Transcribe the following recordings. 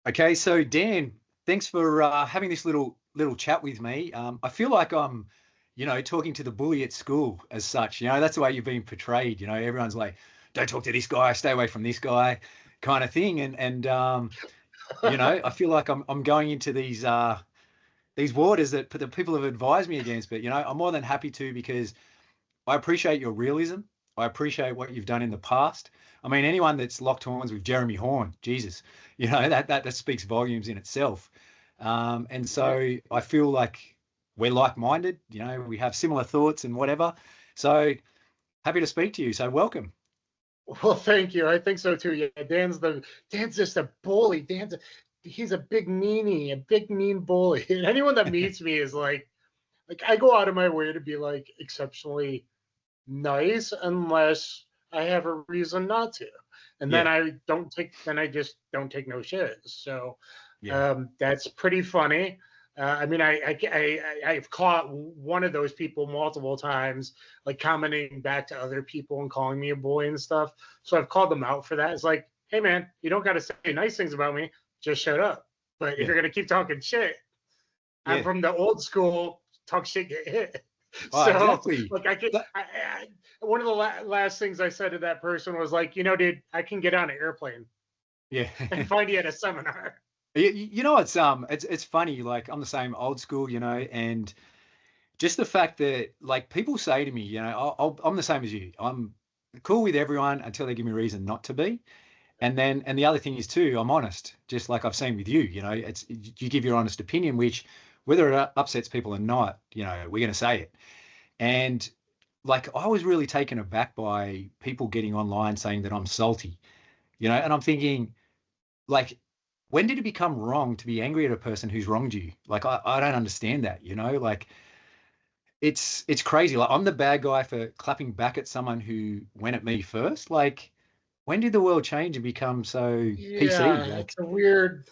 Okay, so Dan, thanks for having this little chat with me. I feel like I'm, talking to the bully at school as such. That's the way you've been portrayed. Everyone's like, "Don't talk to this guy, stay away from this guy," kind of thing. I feel like I'm going into these waters that the people have advised me against. But I'm more than happy to because I appreciate your realism. I appreciate what you've done in the past. I mean, anyone that's locked horns with Jeremy Horn, Jesus, that speaks volumes in itself. And so I feel like we're like-minded. We have similar thoughts and whatever. So happy to speak to you. So welcome. Well, thank you. I think so too. Yeah, Dan's just a bully. He's a big meanie, a big mean bully. And anyone that meets me is like I go out of my way to be like exceptionally nice unless I have a reason not to. And then Yeah, I just don't take no shit. So yeah. that's pretty funny. I mean, I've caught one of those people multiple times, like commenting back to other people and calling me a bully and stuff. So I've called them out for that. It's like, hey man, you don't got to say nice things about me. Just shut up. But if Yeah, you're gonna keep talking shit, I'm yeah. from the old school. Talk shit, get hit. Oh, So exactly. like I could, one of the last things I said to that person was like, dude, I can get on an airplane Yeah. and find you at a seminar. It's funny. Like I'm the same old school, and just the fact that like people say to me, I'm the same as you. I'm cool with everyone until they give me a reason not to be. And the other thing is too, I'm honest, just like I've seen with you. It's you give your honest opinion, which whether it upsets people or not, we're going to say it. And like I was really taken aback by people getting online saying that I'm salty, and I'm thinking like, when did it become wrong to be angry at a person who's wronged you? Like I don't understand that, like it's crazy. Like I'm the bad guy for clapping back at someone who went at me first. Like, when did the world change and become so PC? Yeah, Like, it's a weird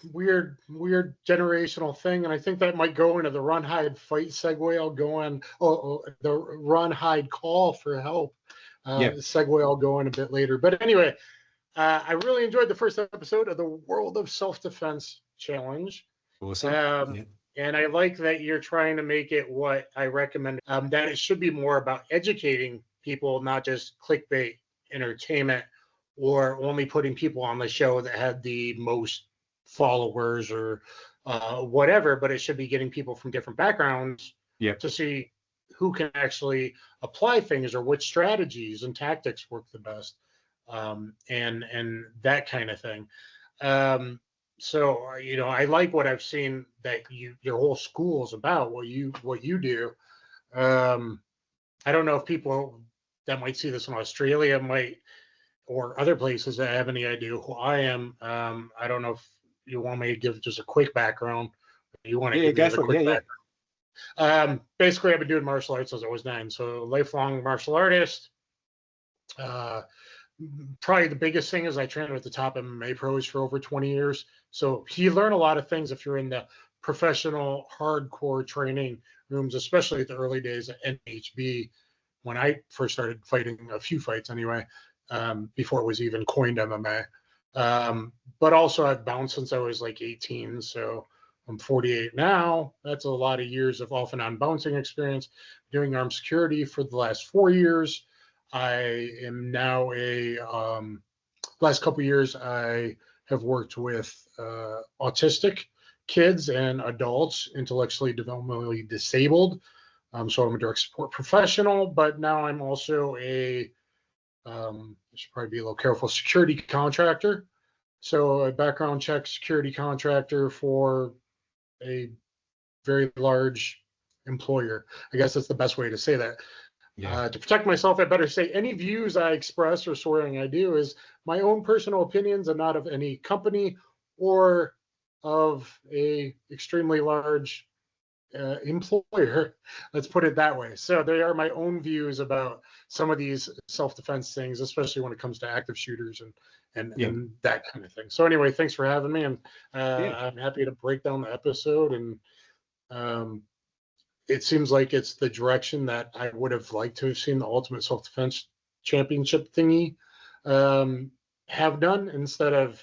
generational thing, and I think that might go into the run hide fight segue. I'll go on. The run hide call for help yeah, segue. I'll go in a bit later. But anyway, I really enjoyed the first episode of the World of Self Defense Challenge. awesome. Um, Yeah, and I like that you're trying to make it what I recommend, that it should be more about educating people, not just clickbait entertainment or only putting people on the show that had the most followers or whatever, but it should be getting people from different backgrounds yeah, to see who can actually apply things or which strategies and tactics work the best, and that kind of thing. Um, so I like what I've seen that your whole school is about what you do. Um, I don't know if people that might see this in Australia might or other places that have any idea who I am. I don't know if you want me to give just a quick background. You want to yeah. give me Go the for it. Yeah, quick yeah, background. Basically, I've been doing martial arts since I was 9, so lifelong martial artist. Uh, Probably the biggest thing is I trained with the top MMA pros for over 20 years. So you learn a lot of things if you're in the professional hardcore training rooms, especially at the early days at NHB when I first started fighting a few fights anyway, before it was even coined MMA. But also I've bounced since I was like 18. So I'm 48 now. That's a lot of years of off and on bouncing experience. Doing armed security for the last 4 years. I am now last couple of years I have worked with autistic kids and adults, intellectually developmentally disabled. So I'm a direct support professional, but now I'm also I should probably be a little careful, security contractor. So a background check security contractor for a very large employer. I guess that's the best way to say that. yeah, To protect myself, I better say any views I express or swearing I do is my own personal opinions and not of any company or of a extremely large employer. Let's put it that way. So they are my own views about some of these self-defense things, especially when it comes to active shooters and yeah, that kind of thing. So anyway, thanks for having me, and yeah. I'm happy to break down the episode. And um, it seems like it's the direction that I would have liked to have seen the Ultimate Self Defense Championship thingy have done instead of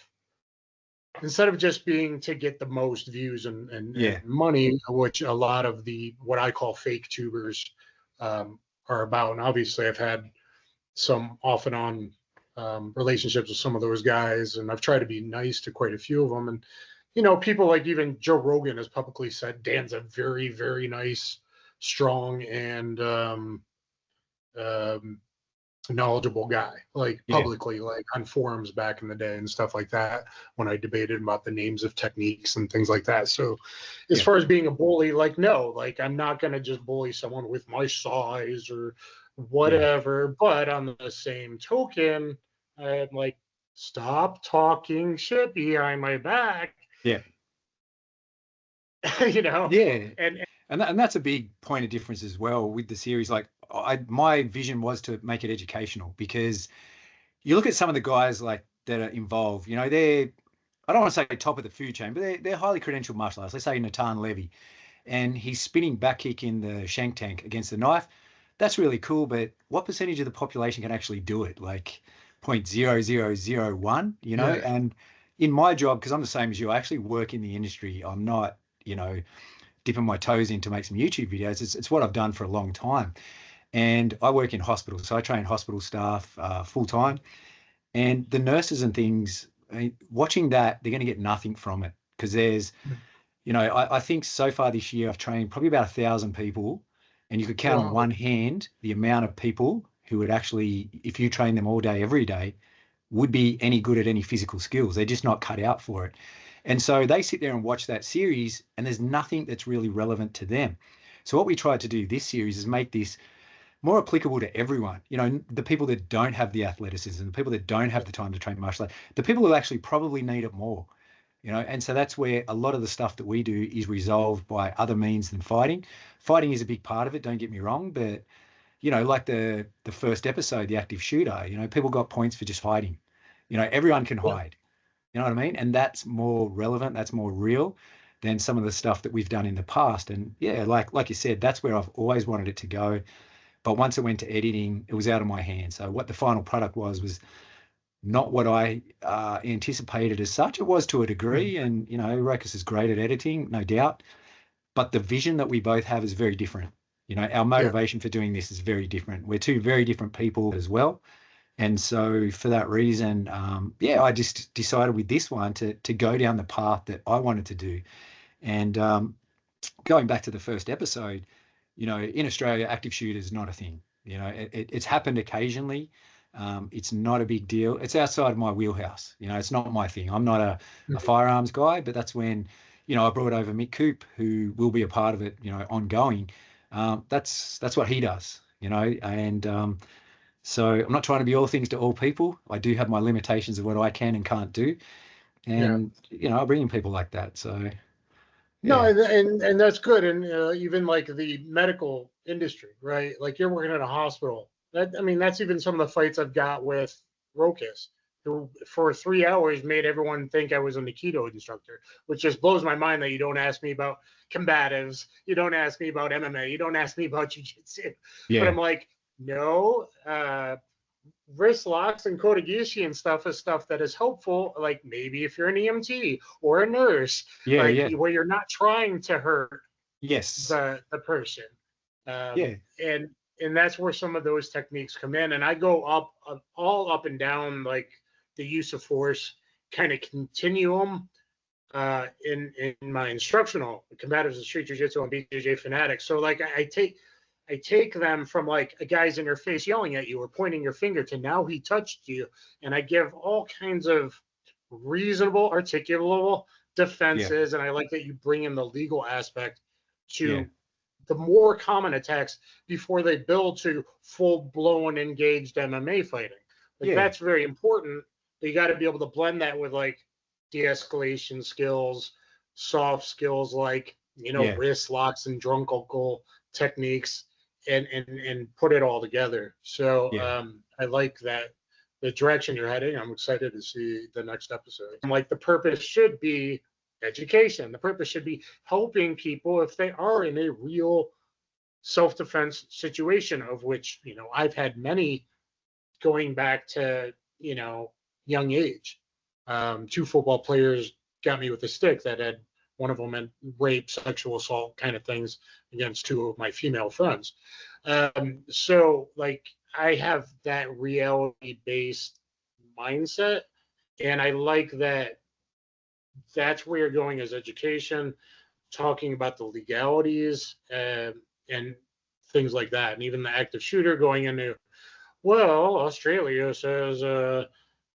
instead of just being to get the most views and money, which a lot of the what I call fake tubers are about. And obviously, I've had some off and on relationships with some of those guys, and I've tried to be nice to quite a few of them. And people like even Joe Rogan has publicly said Dan's a very, very nice, strong, and knowledgeable guy, like publicly, like on forums back in the day and stuff like that, when I debated about the names of techniques and things like that. So as far as being a bully, like, no, like I'm not going to just bully someone with my size or whatever. But on the same token, I'm like, stop talking shit behind my back. Yeah. Yeah. And that's a big point of difference as well with the series. Like my vision was to make it educational, because you look at some of the guys like that are involved, they're, I don't want to say top of the food chain, but they're highly credentialed martial artists. Let's say Natan Levy, and he's spinning back kick in the shank tank against the knife. That's really cool, but what percentage of the population can actually do it? Like 0.0001, and in my job, because I'm the same as you, I actually work in the industry. I'm not, dipping my toes in to make some YouTube videos. It's what I've done for a long time. And I work in hospitals, so I train hospital staff full time. And the nurses and things, watching that, they're going to get nothing from it, because there's, I think so far this year I've trained probably about 1,000 people, and you could count on one hand the amount of people who would actually, if you train them all day, every day, would be any good at any physical skills. They're just not cut out for it. And so they sit there and watch that series, and there's nothing that's really relevant to them. So what we tried to do this series is make this more applicable to everyone. The people that don't have the athleticism, the people that don't have the time to train martial art, the people who actually probably need it more. And so that's where a lot of the stuff that we do is resolved by other means than fighting. Fighting is a big part of it, don't get me wrong, but like the first episode, the active shooter, people got points for just hiding. Everyone can hide. You know what I mean? And that's more relevant, that's more real than some of the stuff that we've done in the past. And like you said, that's where I've always wanted it to go. But once it went to editing, it was out of my hands. So what the final product was not what I anticipated as such. It was to a degree, and Ruckus is great at editing, no doubt. But the vision that we both have is very different. Our motivation for doing this is very different. We're two very different people as well. And so for that reason, I just decided with this one to go down the path that I wanted to do. And going back to the first episode, in Australia, active shooter is not a thing. It's happened occasionally. It's not a big deal. It's outside of my wheelhouse. It's not my thing. I'm not a firearms guy, but that's when, I brought over Mick Coop, who will be a part of it, ongoing. That's what he does, and so I'm not trying to be all things to all people. I do have my limitations of what I can and can't do. And, I bring in people like that. So. No, and that's good. And even like the medical industry, right? Like you're working at a hospital. That's even some of the fights I've got with Rokas, who for 3 hours made everyone think I was an Aikido instructor, which just blows my mind that you don't ask me about combatives. You don't ask me about MMA. You don't ask me about jiu-jitsu. Yeah. But I'm like, no, wrist locks and kotegishi and stuff is stuff that is helpful. Like maybe if you're an EMT or a nurse, where you're not trying to hurt the person. And that's where some of those techniques come in. And I go all up and down like the use of force kind of continuum in my instructional combatives and street jiu-jitsu and BJJ fanatics. So like I take them from like a guy's in your face yelling at you or pointing your finger to now he touched you. And I give all kinds of reasonable, articulable defenses. And I like that you bring in the legal aspect to the more common attacks before they build to full-blown engaged MMA fighting. That's very important. But you got to be able to blend that with like de-escalation skills, soft skills like, wrist locks and drunk uncle techniques. And put it all together. So I like that the direction you're heading. I'm excited to see the next episode. And like the purpose should be education. The purpose should be helping people if they are in a real self-defense situation, of which, I've had many going back to, young age. 2 football players got me with a stick that had one of them in rape, sexual assault kind of things against two of my female friends. So like I have that reality based mindset, and I like that that's where you're going as education, talking about the legalities and things like that. And even the active shooter going into, well, Australia says,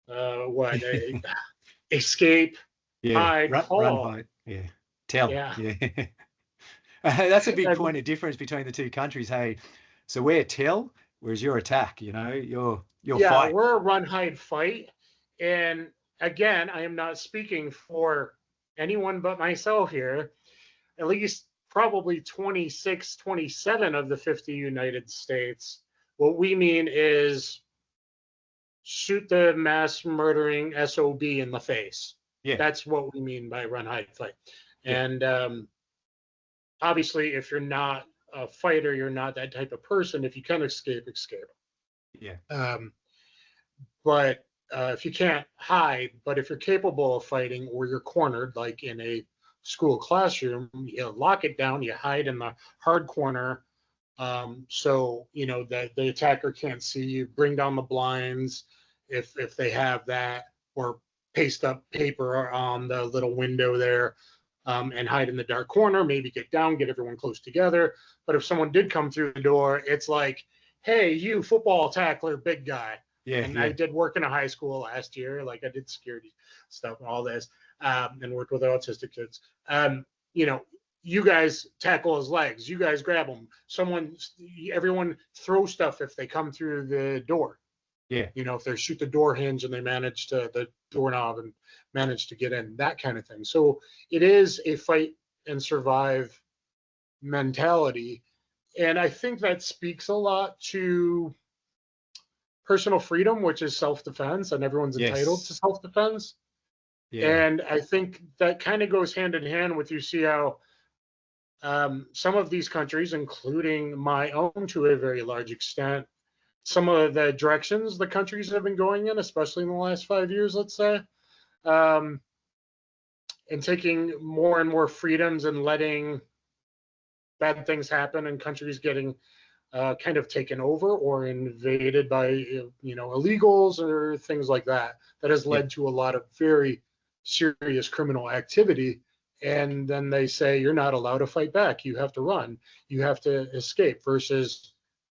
what, escape, hide, run, call. hide, yeah, tell, Yeah. yeah. That's a big point of difference between the two countries. Hey, so we're tell, whereas you're attack. You know, you're Yeah, fight. we're a run, hide, fight. And again, I am not speaking for anyone but myself here. At least probably 26, 27 of the 50 United States. What we mean is shoot the mass murdering SOB in the face. Yeah, That's what we mean by run, hide, fight. yeah, And obviously, if you're not a fighter, you're not that type of person. If you can escape, escape. yeah, But if you can't hide, but if you're capable of fighting or you're cornered, like in a school classroom, you lock it down, you hide in the hard corner, so you know that the attacker can't see you. Bring down the blinds if they have that, or paste up paper on the little window there, and hide in the dark corner. Maybe get down, get everyone close together. But if someone did come through the door, it's like, hey, you football tackler, big guy. yeah, And yeah, I did work in a high school last year. Like I did security stuff and all this, and worked with autistic kids. You know, you guys tackle his legs. You guys grab him. Everyone throw stuff if they come through the door. yeah, You know, if they shoot the door hinge and they manage to the doorknob and manage to get in, that kind of thing. So it is a fight and survive mentality. And I think that speaks a lot to personal freedom, which is self-defense, and everyone's entitled to yes, self-defense. yeah, And I think that kind of goes hand in hand with, you see how some of these countries, including my own to a very large extent, some of the directions the countries have been going in, especially in the last 5 years, let's say, and taking more and more freedoms and letting bad things happen, and countries getting kind of taken over or invaded by illegals or things like that. That has yeah, led to a lot of very serious criminal activity. And then they say you're not allowed to fight back. You have to run. You have to escape. Versus,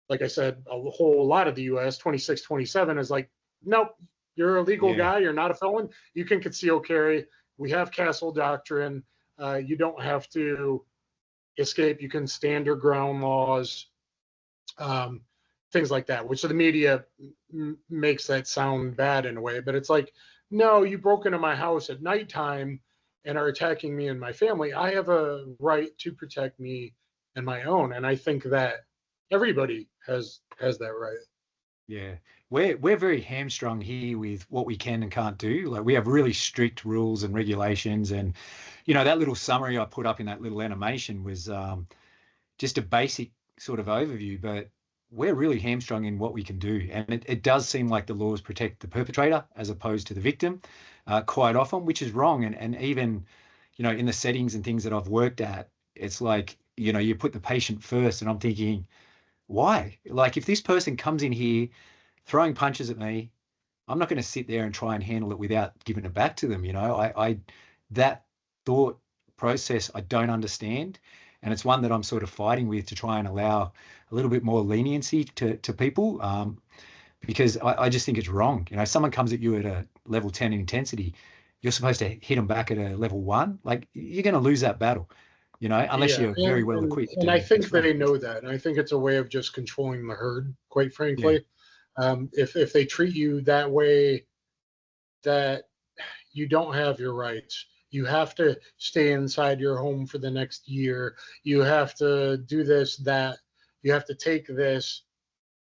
like I said, a whole lot of the U.S. 26, 27 is like, nope, you're a legal yeah, guy. You're not a felon. You can conceal carry. We have castle doctrine. You don't have to escape. You can stand your ground laws. Um, things like that, which the media makes that sound bad in a way. But it's like, no, you broke into my house at nighttime and are attacking me and my family. I have a right to protect me and my own. And I think that everybody has that right. yeah. We're very hamstrung here with what we can and can't do. Like we have really strict rules and regulations, and that little summary I put up in that little animation was just a basic sort of overview, but we're really hamstrung in what we can do. And it does seem like the laws protect the perpetrator as opposed to the victim quite often, which is wrong. And even, in the settings and things that I've worked at, it's like, you put the patient first, and I'm thinking, why? Like if this person comes in here throwing punches at me, I'm not going to sit there and try and handle it without giving it back to them. I that thought process I don't understand, and it's one that I'm sort of fighting with to try and allow a little bit more leniency to people, because I just think it's wrong. Someone comes at you at a level 10 intensity, you're supposed to hit them back at a level 1. Like you're going to lose that battle, unless Yeah, you're very well equipped. and I think it's wrong. they know that. And I think it's a way of just controlling the herd, quite Yeah, frankly. If they treat you that way, that you don't have your rights. You have to stay inside your home for the next year. You have to do this, that. You have to take this.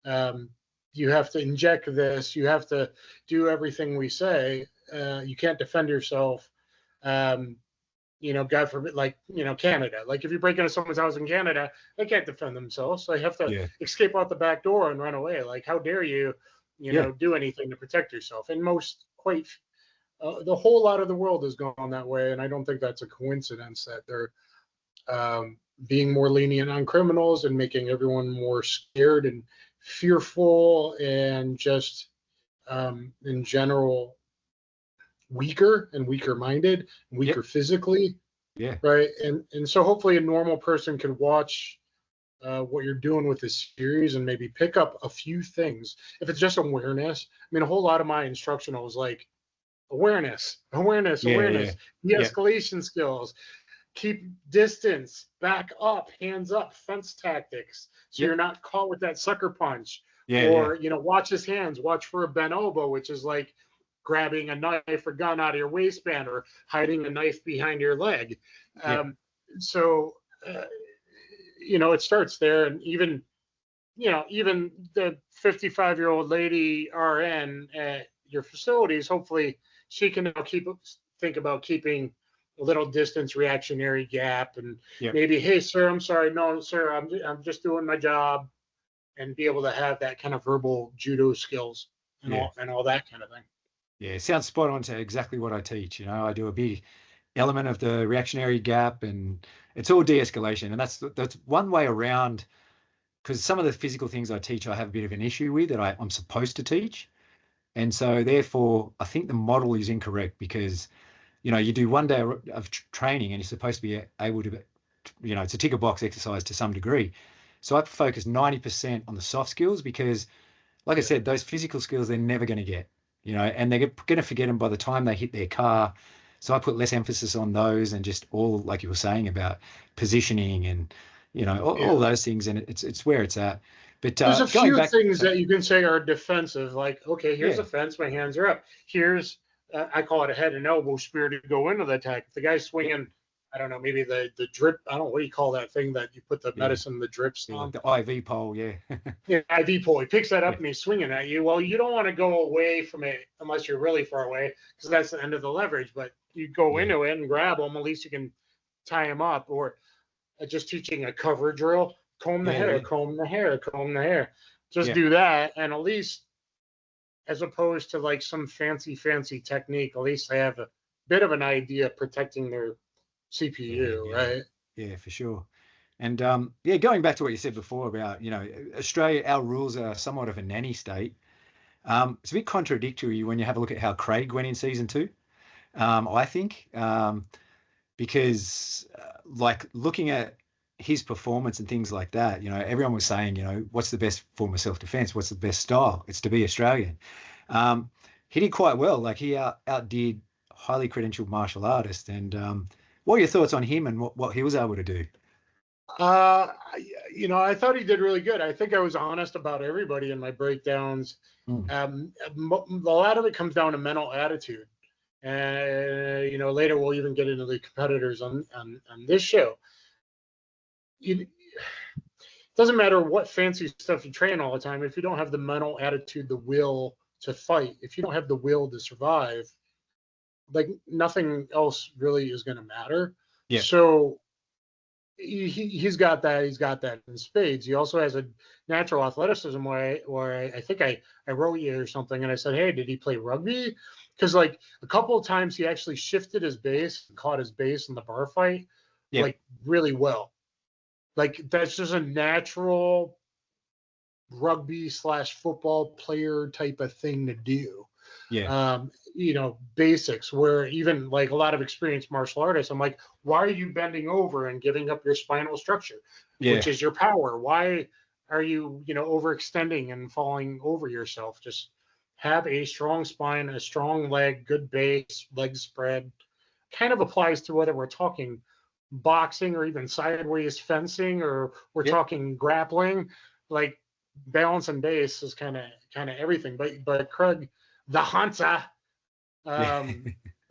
You have to inject this. You have to do everything we say. You can't defend yourself. God forbid, like, Canada. Like if you break into someone's house in Canada, they can't defend themselves. So they have to yeah, escape out the back door and run away. Like, how dare you, yeah, do anything to protect yourself? And most quite the whole lot of the world has gone that way, and I don't think that's a coincidence that they're being more lenient on criminals and making everyone more scared and fearful and just in general weaker and weaker minded, weaker physically. Yeah. Right. And so hopefully a normal person can watch what you're doing with this series and maybe pick up a few things. If it's just awareness, I mean, a whole lot of my instructional was like awareness, de-escalation skills, keep distance, back up, hands up, fence tactics. So you're not caught with that sucker punch. Or, watch his hands, watch for a bent elbow, which is like grabbing a knife or gun out of your waistband or hiding a knife behind your leg. So, it starts there. And even the 55-year-old lady RN at your facilities, hopefully she can now think about keeping a little distance, reactionary gap, and maybe, hey, sir, I'm sorry. No, sir, I'm just doing my job, and be able to have that kind of verbal judo skills and all that kind of thing. Yeah, it sounds spot on to exactly what I teach. I do a big element of the reactionary gap, and it's all de-escalation. And that's one way around, because some of the physical things I teach, I have a bit of an issue with that I'm supposed to teach. And so therefore, I think the model is incorrect, because, you do one day of training and you're supposed to be able to, it's a tick a box exercise to some degree. So I focus 90% on the soft skills, because, like I said, those physical skills, they're never going to get, and they're going to forget them by the time they hit their car. So I put less emphasis on those, and just all, like you were saying, about positioning and, all those things. And it's where it's at. But there's a few things that you can say are defensive, like, okay, here's a fence, my hands are up. Here's, I call it a head and elbow spear to go into the attack. If the guy's swinging, I don't know, maybe the drip, I don't know, what do you call that thing that you put the medicine, the drips on? The IV pole, IV pole. He picks that up and he's swinging at you. Well, you don't want to go away from it unless you're really far away, because that's the end of the leverage. But you go into it and grab him, at least you can tie him up. Or just teaching a cover drill, comb the hair, comb the hair, comb the hair. Just do that, and at least, as opposed to like some fancy technique, at least they have a bit of an idea of protecting their CPU, right? Yeah, for sure. And going back to what you said before about, Australia, our rules are somewhat of a nanny state. It's a bit contradictory when you have a look at how Craig went in season 2, I think, because like looking at his performance and things like that, everyone was saying, what's the best form of self-defense? What's the best style? It's to be Australian. He did quite well. Like, he outdid highly credentialed martial artists. And what are your thoughts on him and what he was able to do? I thought he did really good. I think I was honest about everybody in my breakdowns. A lot of it comes down to mental attitude. And, later we'll even get into the competitors on this show. It doesn't matter what fancy stuff you train all the time. If you don't have the mental attitude, the will to fight, if you don't have the will to survive, like, nothing else really is going to matter. Yeah. So he's got that. He's got that in spades. He also has a natural athleticism where I think I wrote you or something, and I said, hey, did he play rugby? Because like a couple of times he actually shifted his base and caught his base in the bar fight, like, really well. Like, that's just a natural rugby / football player type of thing to do. Basics, where even like a lot of experienced martial artists, I'm like, why are you bending over and giving up your spinal structure, which is your power? Why are you, overextending and falling over yourself? Just have a strong spine, a strong leg, good base, leg spread. Kind of applies to whether we're talking boxing or even sideways fencing, or we're talking grappling. Like, balance and base is kind of everything. But Craig, the Hansa,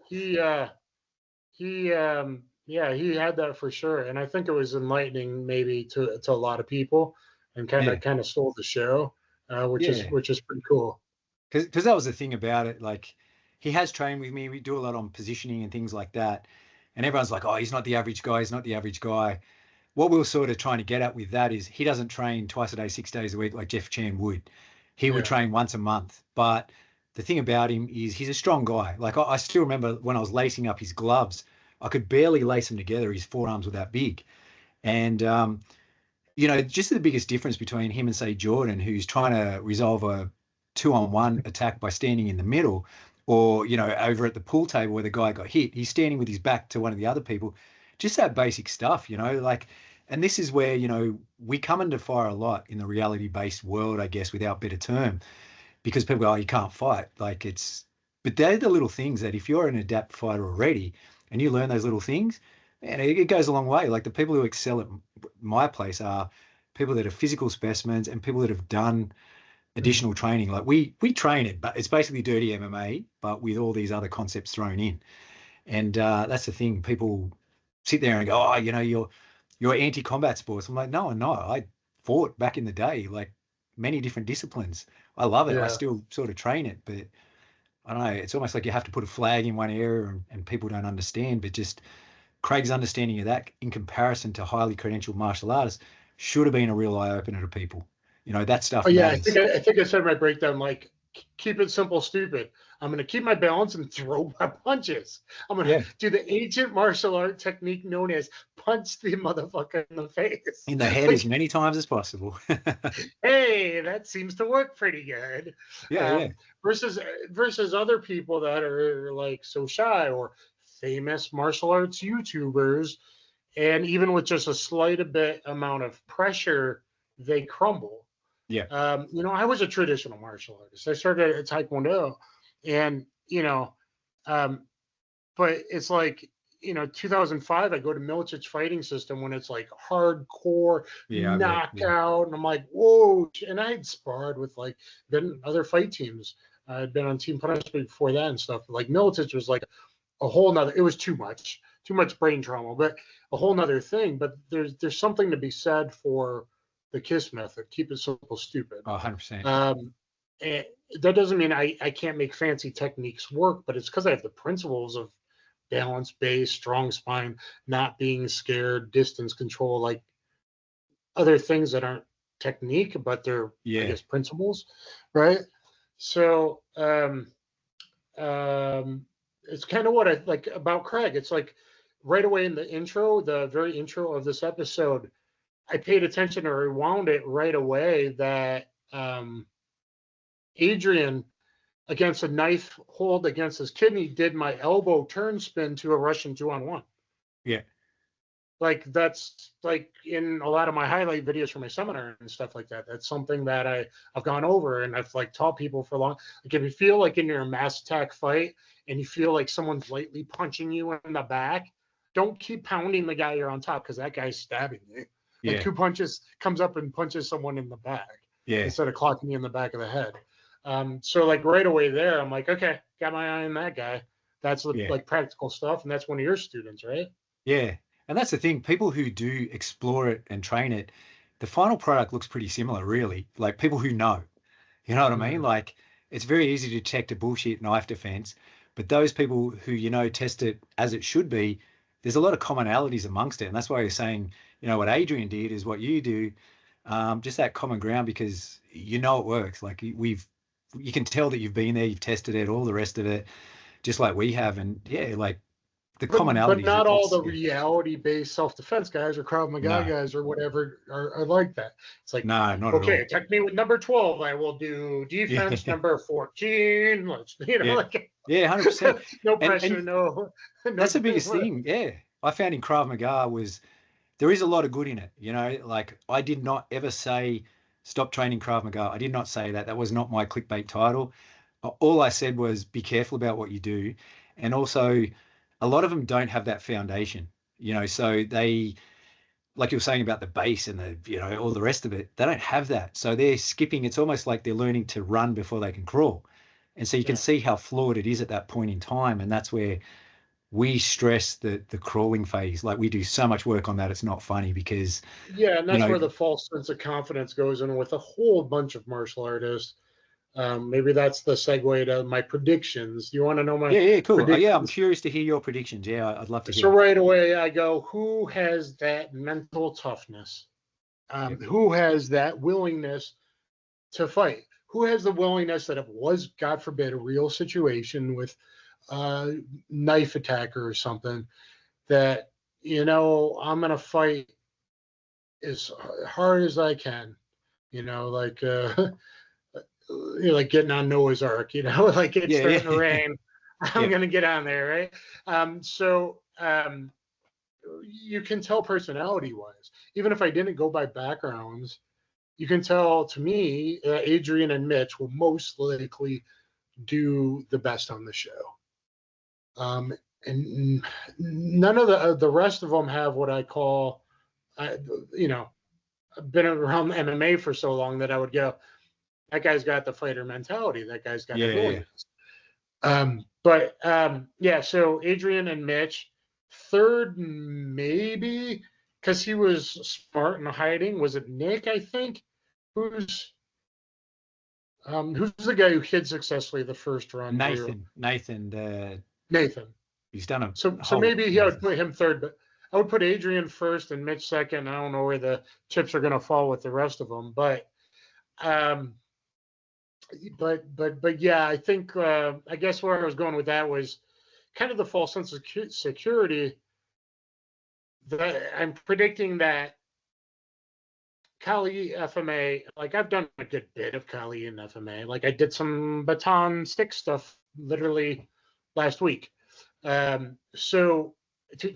he had that for sure, and I think it was enlightening maybe to a lot of people, and kind of stole the show, which is pretty cool. Because that was the thing about it. Like, he has trained with me. We do a lot on positioning and things like that, and everyone's like, oh, he's not the average guy. He's not the average guy. What we were sort of trying to get at with that is he doesn't train twice a day, 6 days a week like Jeff Chan would. He would train once a month, but the thing about him is he's a strong guy. Like I still remember when I was lacing up his gloves, I could barely lace them together. His forearms were that big. And, just the biggest difference between him and, say, Jordan, who's trying to resolve a 2-on-1 attack by standing in the middle, or, over at the pool table where the guy got hit, he's standing with his back to one of the other people. Just that basic stuff, like, and this is where, we come under fire a lot in the reality-based world, I guess, without better term, because people go, oh, you can't fight. Like but they're the little things that if you're an adept fighter already and you learn those little things, man, it goes a long way. Like the people who excel at my place are people that are physical specimens and people that have done additional training. Like we train it, but it's basically dirty MMA, but with all these other concepts thrown in. And that's the thing. People sit there and go, oh, you're anti-combat sports. I'm like, no, I'm not. I fought back in the day, like many different disciplines. I love it. Yeah. I still sort of train it, but I don't know. It's almost like you have to put a flag in one area and people don't understand. But just Craig's understanding of that in comparison to highly credentialed martial artists should have been a real eye opener to people. That stuff. Oh yeah, matters. I think I said in my breakdown, like, keep it simple, stupid. I'm going to keep my balance and throw my punches. I'm going to do the ancient martial art technique known as punch the motherfucker in the face. In the head as many times as possible. Hey, that seems to work pretty good. Yeah. Versus other people that are like so shy, or famous martial arts YouTubers, and even with just a slight bit amount of pressure, they crumble. Yeah. I was a traditional martial artist. I started at Taekwondo, and but it's like 2005. I go to Milicic Fighting System when it's like hardcore knockout, and I'm like, whoa! And I had sparred with like been other fight teams. I'd been on Team Punishment before that and stuff. Like Milicic was like a whole nother. It was too much brain trauma, but a whole nother thing. But there's something to be said for the KISS method. Keep it simple, stupid. 100%. And that doesn't mean I can't make fancy techniques work, but it's because I have the principles of balance, base, strong spine, not being scared, distance control, like other things that aren't technique, but they're, I guess, principles, right? So it's kind of what I like about Craig. It's like right away in the intro, the very intro of this episode, I paid attention or rewound it right away that Adrian, against a knife hold against his kidney, did my elbow turn spin to a Russian 2-on-1. Yeah. Like that's like in a lot of my highlight videos for my seminar and stuff like that. That's something that I've gone over and I've like taught people for long. Like if you feel like in your mass attack fight and you feel like someone's lightly punching you in the back, don't keep pounding the guy you're on top because that guy's stabbing you. Like 2 punches, comes up and punches someone in the back instead of clocking you in the back of the head. So like right away there, I'm like, okay, got my eye on that guy. That's like practical stuff. And that's one of your students, right? Yeah. And that's the thing. People who do explore it and train it, the final product looks pretty similar, really. Like people who know, you know what I mean? Like it's very easy to detect a bullshit knife defense, but those people who, test it as it should be, there's a lot of commonalities amongst it. And that's why you're saying, what Adrian did is what you do, just that common ground, because it works. Like you can tell that you've been there, you've tested it, all the rest of it, just like we have. And like the commonalities. But not all the reality-based self-defense guys or Krav Maga guys or whatever are like that. It's like, no, not okay, at all. attack me with number 12. I will do defense number 14. Like 100%. No pressure, no. That's the biggest thing. Yeah, I found in Krav Maga was there is a lot of good in it. Like I did not ever say stop training Krav Maga. I did not say that. That was not my clickbait title. All I said was be careful about what you do, and also a lot of them don't have that foundation. So they, like you were saying about the base and the all the rest of it, they don't have that. So they're skipping. It's almost like they're learning to run before they can crawl, and so you can see how flawed it is at that point in time, and that's where we stress the crawling phase. Like we do so much work on that. It's not funny because and that's where the false sense of confidence goes in with a whole bunch of martial artists. Maybe that's the segue to my predictions. Do you want to know my cool. predictions? I'm curious to hear your predictions. I'd love to hear. So right away I go, who has that mental toughness? Who has that willingness to fight? who has the willingness that if it was, God forbid, a real situation with a knife attacker or something, that, you know, I'm going to fight as hard as I can, you know, like, like getting on Noah's Ark, you know, like it's Yeah, starting to rain. I'm yeah, going to get on there, right? So you can tell personality wise, even if I didn't go by backgrounds, you can tell to me, Adrian and Mitch will most likely do the best on the show. And none of the rest of them have what I call, you know, I've been around MMA for so long that I would go, that guy's got the fighter mentality. That guy's got the yeah, yeah. willingness. Yeah, so Adrian and Mitch. Third, maybe, because he was smart in hiding. Was it Nick, I think? Who's the guy who hid successfully the first run? Nathan. Nathan. He's done a So whole maybe I would put him third, but I would put Adrian first and Mitch second. I don't know where the chips are going to fall with the rest of them, but yeah, I think I guess where I was going with that was kind of the false sense of security. That I'm predicting that Kali FMA, like I've done a good bit of Kali in FMA. Like I did some baton stick stuff literally last week. So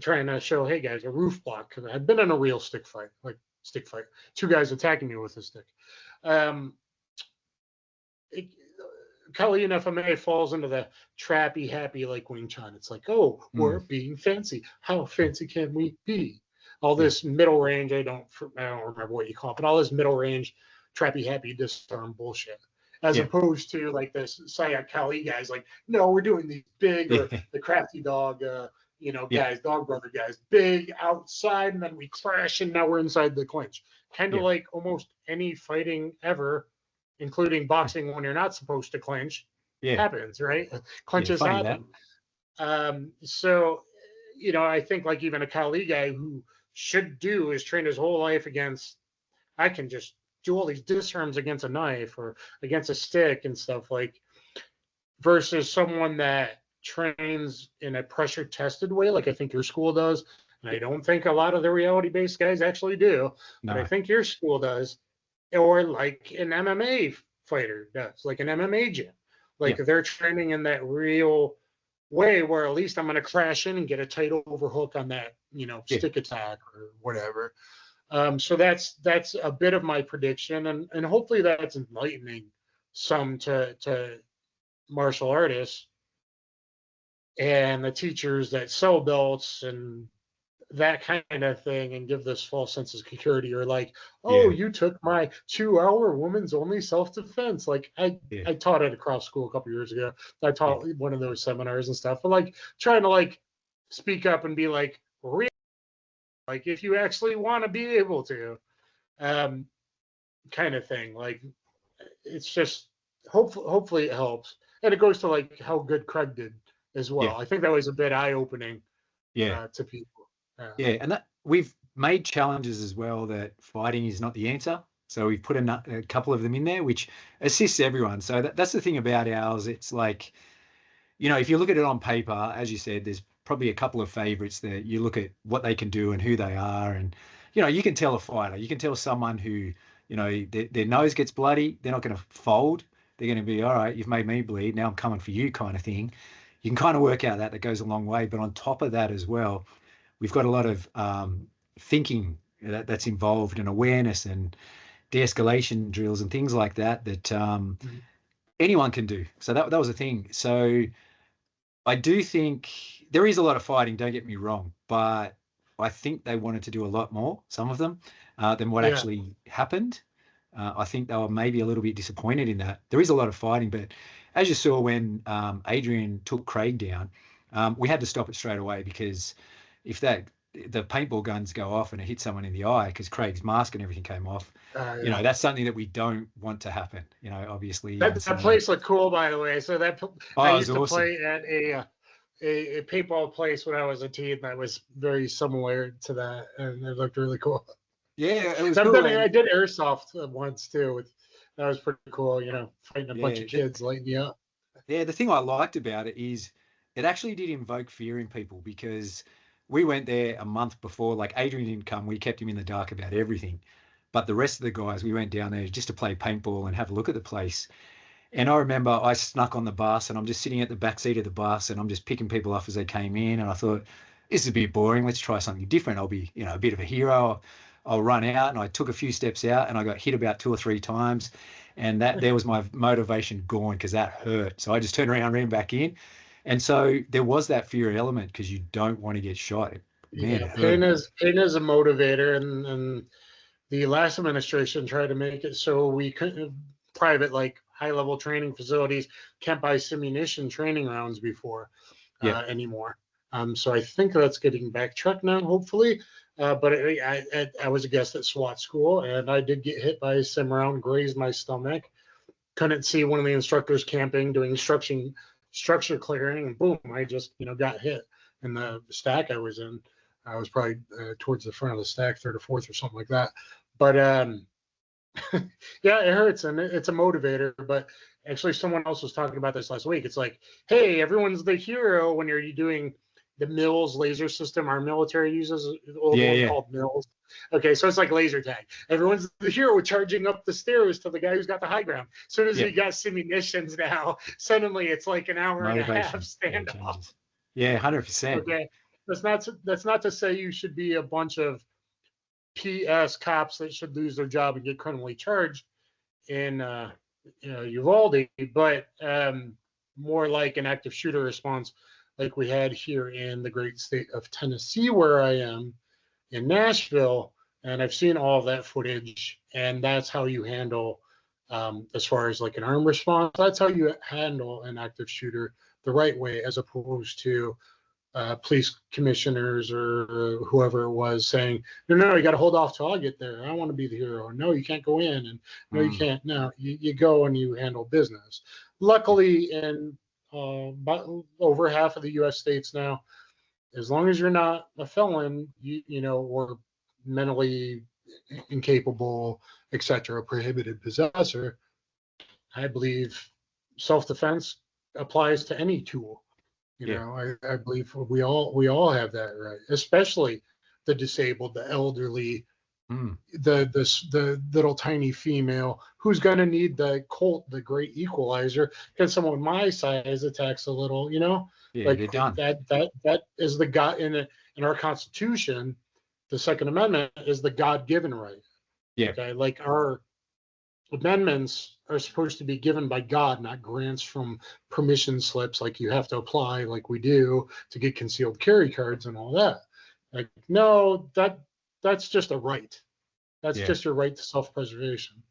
trying to show, hey guys, a roof block, because I've been in a real stick fight, two guys attacking me with a stick. Kali and FMA falls into the trappy, happy like Wing Chun. It's like, oh, we're being fancy. How fancy can we be? All this middle range, I don't remember what you call it, but all this middle range, trappy, happy, disarm bullshit. As opposed to like this Sayat Kali guys, like, no, we're doing these big, or the crafty dog, guys, dog brother guys, big outside, and then we crash, and now we're inside the clinch. Kind of like almost any fighting ever, including boxing when you're not supposed to clinch, happens, right? Clinches happen. So, I think like even a Kali guy who should do is train his whole life against, I can just do all these disarms against a knife or against a stick and stuff, like, versus someone that trains in a pressure tested way, like I think your school does. And I don't think a lot of the reality based guys actually do, but I think your school does. Or like an MMA fighter does, like an MMA gym. Like they're training in that real way where at least I'm going to crash in and get a tight overhook on that, stick attack or whatever. So that's a bit of my prediction, and hopefully that's enlightening some to martial artists and the teachers that sell belts and that kind of thing, and give this false sense of security, or like, oh, you took my 2-hour woman's only self-defense. Like I taught it across school a couple years ago. I taught one of those seminars and stuff, but like trying to like speak up and be like, real, like if you actually want to be able to, kind of thing. Like it's just hopefully it helps, and it goes to like how good Craig did as well. I think that was a bit eye-opening to people. And that we've made challenges as well that fighting is not the answer. So we've put a couple of them in there, which assists everyone. So that's the thing about ours. It's like, if you look at it on paper, as you said, there's probably a couple of favorites that you look at what they can do and who they are. And, you can tell a fighter, you can tell someone who, their nose gets bloody, they're not going to fold. They're going to be, all right, you've made me bleed, now I'm coming for you, kind of thing. You can kind of work out that goes a long way. But on top of that as well, we've got a lot of thinking that's involved, and awareness and de-escalation drills and things like that anyone can do. So that was a thing. So I do think there is a lot of fighting, don't get me wrong, but I think they wanted to do a lot more, some of them, than what actually happened. I think they were maybe a little bit disappointed in that. There is a lot of fighting, but as you saw when Adrian took Craig down, we had to stop it straight away, because if the paintball guns go off and it hits someone in the eye, because Craig's mask and everything came off, that's something that we don't want to happen. Obviously. That place looked cool, by the way. So I used to play at a paintball place when I was a teen that was very similar to that, and it looked really cool. Yeah, it was cool. I did airsoft once too with that was pretty cool. Fighting a bunch Yeah, of kids lighting you up. yeah. The thing I liked about it is it actually did invoke fear in people because we went there a month before. Like Adrian didn't come, we kept him in the dark about everything. But the rest of the guys, we went down there just to play paintball and have a look at the place. And I remember I snuck on the bus and I'm just sitting at the back seat of the bus and I'm just picking people off as they came in. And I thought, this is a bit boring. Let's try something different. I'll be, a bit of a hero. I'll run out. And I took a few steps out and I got hit about 2 or 3 times. And that there was my motivation gone because that hurt. So I just turned around, ran back in. And so there was that fear element because you don't want to get shot. Man, Yeah, pain is a motivator, and the last administration tried to make it so we couldn't private like high level training facilities can't buy simunition training rounds before anymore. So I think that's getting backtracked now, hopefully. But I was a guest at SWAT school, and I did get hit by a sim round, grazed my stomach. Couldn't see one of the instructors camping, doing structure clearing, and boom, I just got hit in the stack I was in. I was probably towards the front of the stack, third or fourth or something like that. But yeah, it hurts and it's a motivator. But actually, someone else was talking about this last week. It's like, hey, everyone's the hero when you're doing the Mills laser system. Our military uses an old one called Mills. Okay, so it's like laser tag. Everyone's the hero charging up the stairs to the guy who's got the high ground. As soon as he got simunitions now, suddenly it's like an hour and a half standoff. Yeah, 100%. Okay. That's not to say you should be a bunch of PS cops that should lose their job and get criminally charged in Uvalde, but more like an active shooter response like we had here in the great state of Tennessee, where I am in Nashville. And I've seen all of that footage, and that's how you handle, as far as like an armed response, that's how you handle an active shooter the right way, as opposed to police commissioners or whoever it was saying, no, you got to hold off till I get there. I want to be the hero. No, you can't go in. And no, you can't. No, you go and you handle business. Luckily, in over half of the U.S. states now, as long as you're not a felon, or mentally incapable, etc., prohibited possessor, I believe self-defense applies to any tool. I believe we all have that right, especially the disabled, the elderly, the little tiny female who's going to need the Colt, the great equalizer, because someone my size attacks a little, like that is the God in our Constitution. The Second Amendment is the God-given right. Yeah. Okay, like our amendments are supposed to be given by God, not grants from permission slips like you have to apply like we do to get concealed carry cards and all that. Like, no, that's just a right. That's just your right to self-preservation.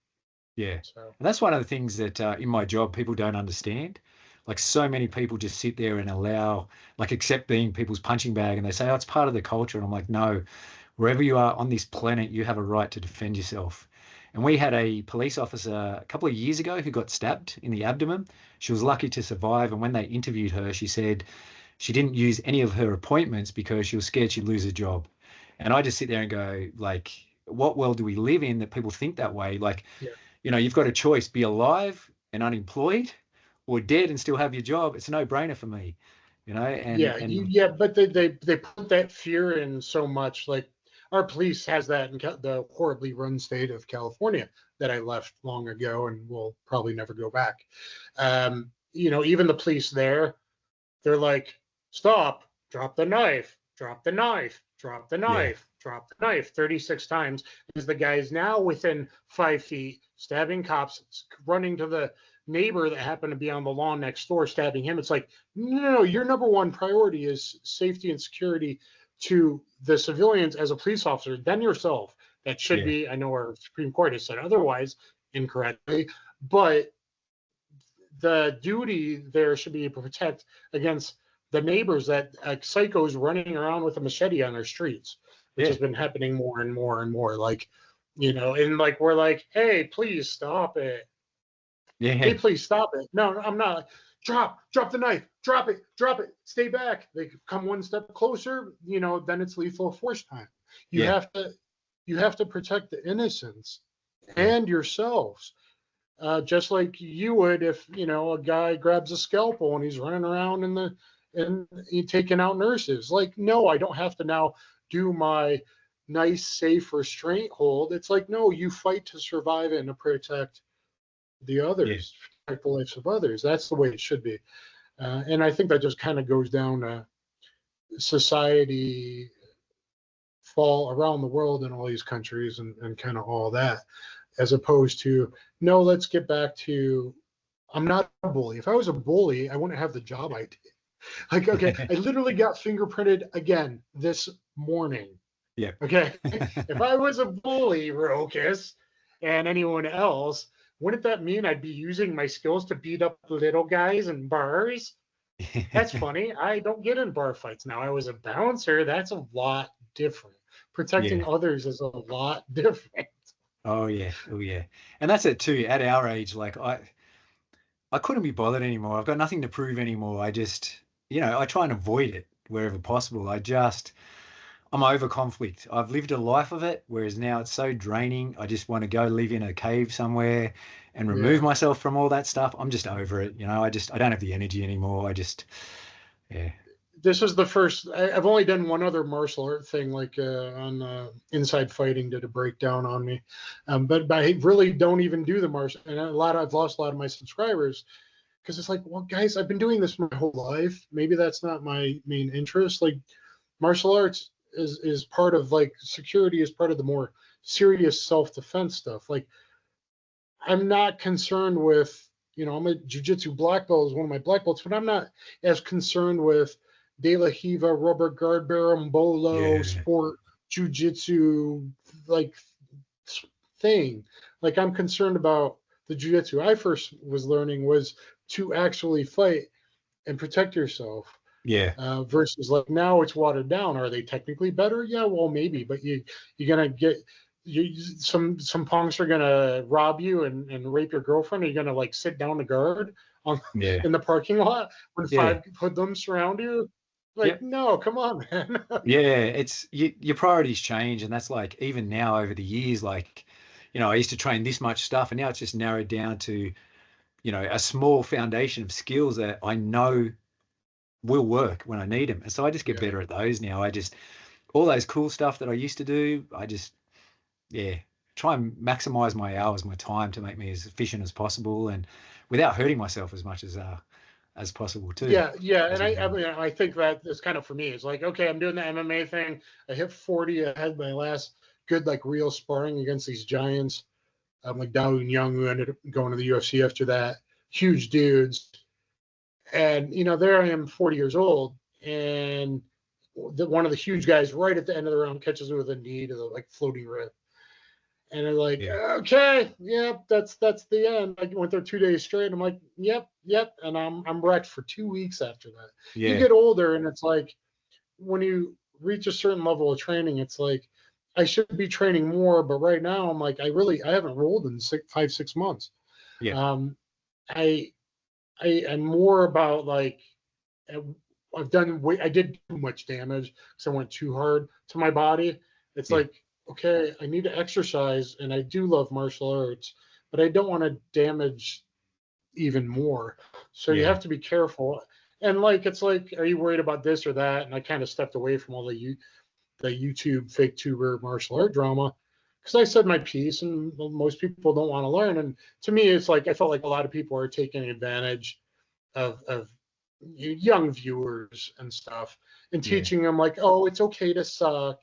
Yeah. So. And that's one of the things that in my job people don't understand. Like so many people just sit there and accept being people's punching bag, and they say, oh, it's part of the culture. And I'm like, no, wherever you are on this planet, you have a right to defend yourself. And we had a police officer a couple of years ago who got stabbed in the abdomen. She was lucky to survive. And when they interviewed her, she said she didn't use any of her appointments because she was scared she'd lose her job. And I just sit there and go, like, what world do we live in that people think that way? Like, you've got a choice, be alive and unemployed or dead and still have your job. It's a no-brainer for me, but they put that fear in so much. Like, our police has that in the horribly run state of California that I left long ago and will probably never go back. Even the police there, they're like, stop, drop the knife, drop the knife, drop the knife, drop the knife 36 times. As the guy's now within 5 feet, stabbing cops, running to the neighbor that happened to be on the lawn next door, stabbing him. It's like, no, your number one priority is safety and security to the civilians as a police officer, then yourself. That should be, I know our Supreme Court has said otherwise incorrectly, but the duty there should be to protect against the neighbors that psychos running around with a machete on their streets, which has been happening more and more and more. Like, and like, we're like, hey, please stop it. Yeah. Hey, please stop it. No, I'm not. Drop the knife, drop it, stay back. They come one step closer, then it's lethal force time. You have to protect the innocents and yourselves. just like you would if, a guy grabs a scalpel and he's running around and he's taking out nurses. Like, no, I don't have to now do my nice, safe restraint hold. It's like, no, you fight to survive and to protect the others, protect the lives of others. That's the way it should be. And I think that just kind of goes down to society fall around the world in all these countries and kind of all that, as opposed to, no, let's get back to, I'm not a bully. If I was a bully, I wouldn't have the job I did. Like, okay, I literally got fingerprinted again this morning. Yeah. Okay. If I was a bully, Rokas, and anyone else, wouldn't that mean I'd be using my skills to beat up little guys in bars? That's funny. I don't get in bar fights now. I was a bouncer. That's a lot different. Protecting others is a lot different. Oh yeah. And that's it too. At our age, like I couldn't be bothered anymore. I've got nothing to prove anymore. I just, I try and avoid it wherever possible. I'm over conflict. I've lived a life of it, whereas now it's so draining. I just want to go live in a cave somewhere and remove myself from all that stuff. I'm just over it. I don't have the energy anymore. This is the first, I've only done one other martial art thing, like on Inside Fighting did a breakdown on me. But I really don't even do the martial, and I've lost a lot of my subscribers because it's like, well, guys, I've been doing this my whole life. Maybe that's not my main interest. Like, martial arts is part of, like, security is part of the more serious self-defense stuff. Like, I'm not concerned with, I'm a jiu-jitsu black belt, is one of my black belts, but I'm not as concerned with De La Hiva, rubber guard, berimbolo, sport, jiu-jitsu, like, thing. Like, I'm concerned about the jiu-jitsu I first was learning was to actually fight and protect yourself. Versus, like, now it's watered down. Are they technically better? Yeah, well, maybe, but you're gonna get some punks are gonna rob you and rape your girlfriend. Are you gonna, like, sit down to guard in the parking lot when 5 hoodlums surround you? Like, no, come on, man. It's your priorities change, and that's like, even now over the years, like, I used to train this much stuff, and now it's just narrowed down to, a small foundation of skills that I know will work when I need them. And so I just get better at those now. All those cool stuff that I used to do, I just, try and maximize my hours, my time, to make me as efficient as possible and without hurting myself as much as possible too. And I think that is kind of, for me, it's like, okay, I'm doing the MMA thing. I hit 40. I had my last good, like, real sparring against these giants, like Dao Young, who ended up going to the UFC after that. Huge dudes. And, there I am, 40 years old, and one of the huge guys right at the end of the round catches me with a knee to the, like, floating rib. And I'm like, okay, that's the end. I went there 2 days straight. I'm like, yep. And I'm wrecked for 2 weeks after that. You get older, and it's like, when you reach a certain level of training, it's like, I should be training more, but right now I'm like, I haven't rolled in 5-6 months. I'm more about, like, I did too much damage because I went too hard to my body. It's like, okay, I need to exercise, and I do love martial arts, but I don't want to damage even more. So you have to be careful. And, like, it's like, are you worried about this or that? And I kind of stepped away from all the YouTube fake tuber martial art drama because I said my piece, and most people don't want to learn. And to me, it's like, I felt like a lot of people are taking advantage of young viewers and stuff and teaching them, like, oh, it's okay to suck,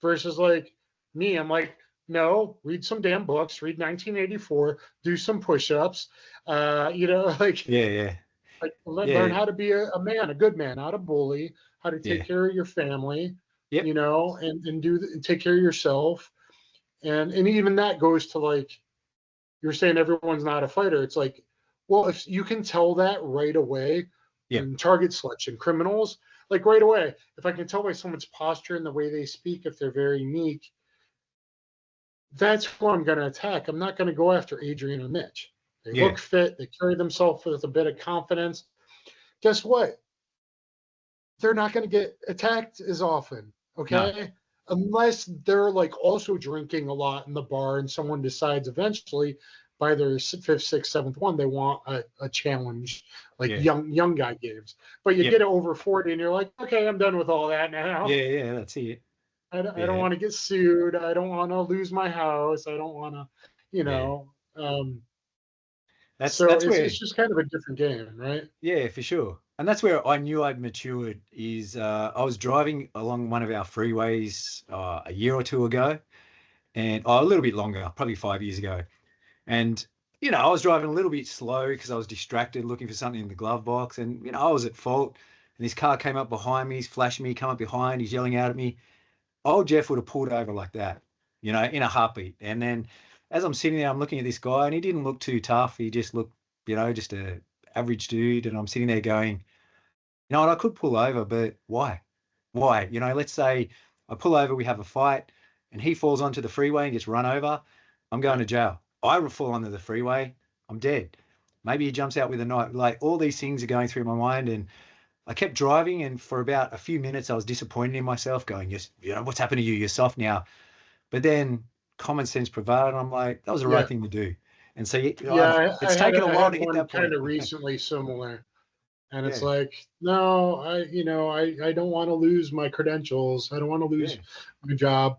versus, like, me, I'm like, no, read some damn books, read 1984, do some push-ups, like, like, learn how to be a man, a good man, not a bully, how to take care of your family, and take care of yourself. And even that goes to, like, you're saying everyone's not a fighter. It's like, well, if you can tell that right away in target selection, criminals, like, right away, if I can tell by someone's posture and the way they speak, if they're very meek, that's who I'm going to attack. I'm not going to go after Adrian or Mitch. They look fit. They carry themselves with a bit of confidence. Guess what? They're not going to get attacked as often, okay? No. Unless they're, like, also drinking a lot in the bar and someone decides eventually by their fifth, sixth, seventh one, they want a challenge, like Yeah. young guy games. But you Yep. get it over 40 and you're like, okay, I'm done with all that now. Yeah, that's it. I don't Yeah. want to get sued. I don't want to lose my house. I don't want to, you Yeah. know. That's So that's it's where, just kind of a different game, right? yeah, for sure. And that's where I knew I'd matured is I was driving along one of our freeways a year or two ago, and a little bit longer, probably 5 years ago. And, I was driving a little bit slow because I was distracted looking for something in the glove box. And, I was at fault. And this car came up behind me, he's flashing me, come up behind, he's yelling out at me. Old Jeff would have pulled over like that, in a heartbeat. And then as I'm sitting there, I'm looking at this guy and he didn't look too tough. He just looked, just a average dude. And I'm sitting there going, you know what, I could pull over, but why? Why? Let's say I pull over, we have a fight, and he falls onto the freeway and gets run over. I'm going to jail. I fall onto the freeway, I'm dead. Maybe he jumps out with a knife. Like all these things are going through my mind, and I kept driving, and for about a few minutes, I was disappointed in myself, going, "Yes, what's happened to you? You're soft now." But then common sense prevailed, and I'm like, that was the right Yeah. thing to do. And so Yeah, it's taken a I while had to hit one that kind point. of recently similar. And it's Yeah, like, no, I don't want to lose my credentials. I don't want to yeah, lose my job.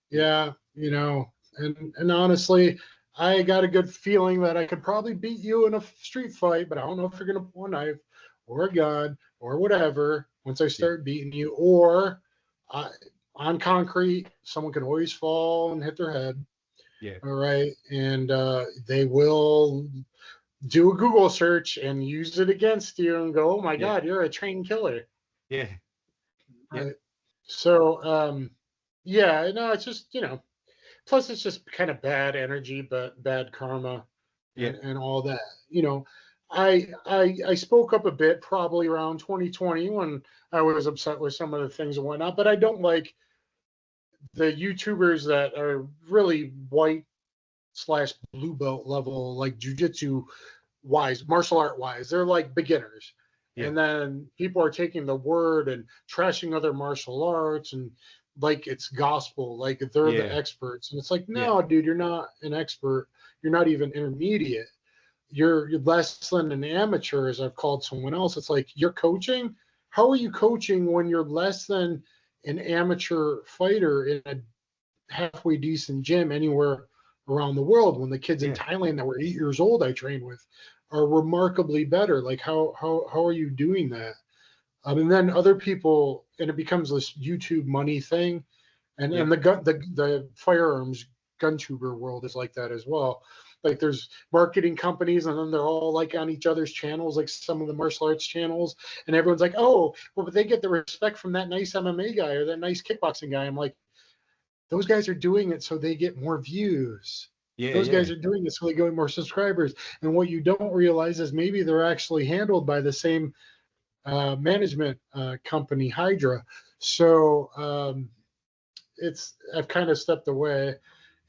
Yeah, and honestly, I got a good feeling that I could probably beat you in a street fight, but I don't know if you're gonna pull a knife or a gun or whatever once I yeah, start beating you. Or I, on concrete, someone can always fall and hit their head. yeah, All right, and they will do a Google search and use it against you and go, oh my yeah, God, you're a trained killer. yeah, yeah, Right. So, yeah, no, it's just, plus it's just kind of bad energy, but bad karma yeah, and all that. I spoke up a bit probably around 2020 when I was upset with some of the things and whatnot, but I don't like the YouTubers that are really white slash blue belt level, like jujitsu wise, martial art wise. They're like beginners. yeah, And then people are taking the word and trashing other martial arts and like it's gospel, like they're the yeah, experts. And it's like, yeah, no, dude, you're not an expert. You're not even intermediate. You're less than an amateur, as I've called someone else. It's like you're coaching. How are you coaching when you're less than an amateur fighter in a halfway decent gym anywhere around the world, when the kids in yeah, Thailand that were 8 years old I trained with are remarkably better? Like how are you doing that? And then other people, and it becomes this YouTube money thing, and yeah, the firearms gun tuber world is like that as well. Like there's marketing companies, and then they're all like on each other's channels, like some of the martial arts channels, and everyone's like, oh, well, but they get the respect from that nice MMA guy or that nice kickboxing guy. I'm like, those guys are doing it so they get more views. yeah, Those yeah, guys are doing it so they get more subscribers. And what you don't realize is maybe they're actually handled by the same management company, Hydra. So I've kind of stepped away,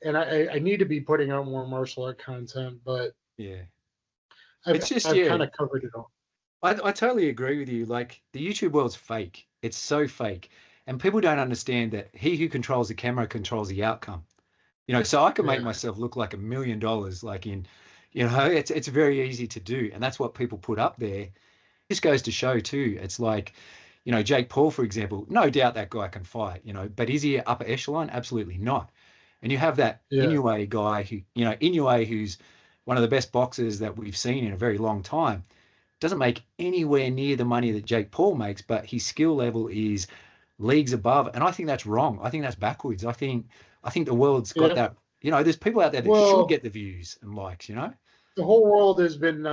and I need to be putting out more martial art content, but yeah. I've It's just, I've yeah, kind of covered it all. I totally agree with you. Like the YouTube world's fake. It's so fake. And people don't understand that he who controls the camera controls the outcome. So I can make Yeah, myself look like $1 million, like it's very easy to do. And that's what people put up there. This goes to show too. It's like, Jake Paul, for example, no doubt that guy can fight, but is he upper echelon? Absolutely not. And you have that yeah, Inoue guy Inoue, who's one of the best boxers that we've seen in a very long time, doesn't make anywhere near the money that Jake Paul makes, but his skill level is leagues above. And I think that's wrong. I think that's backwards. I think the world's got yeah. that. There's people out there that should Well, get the views and likes. the whole world has been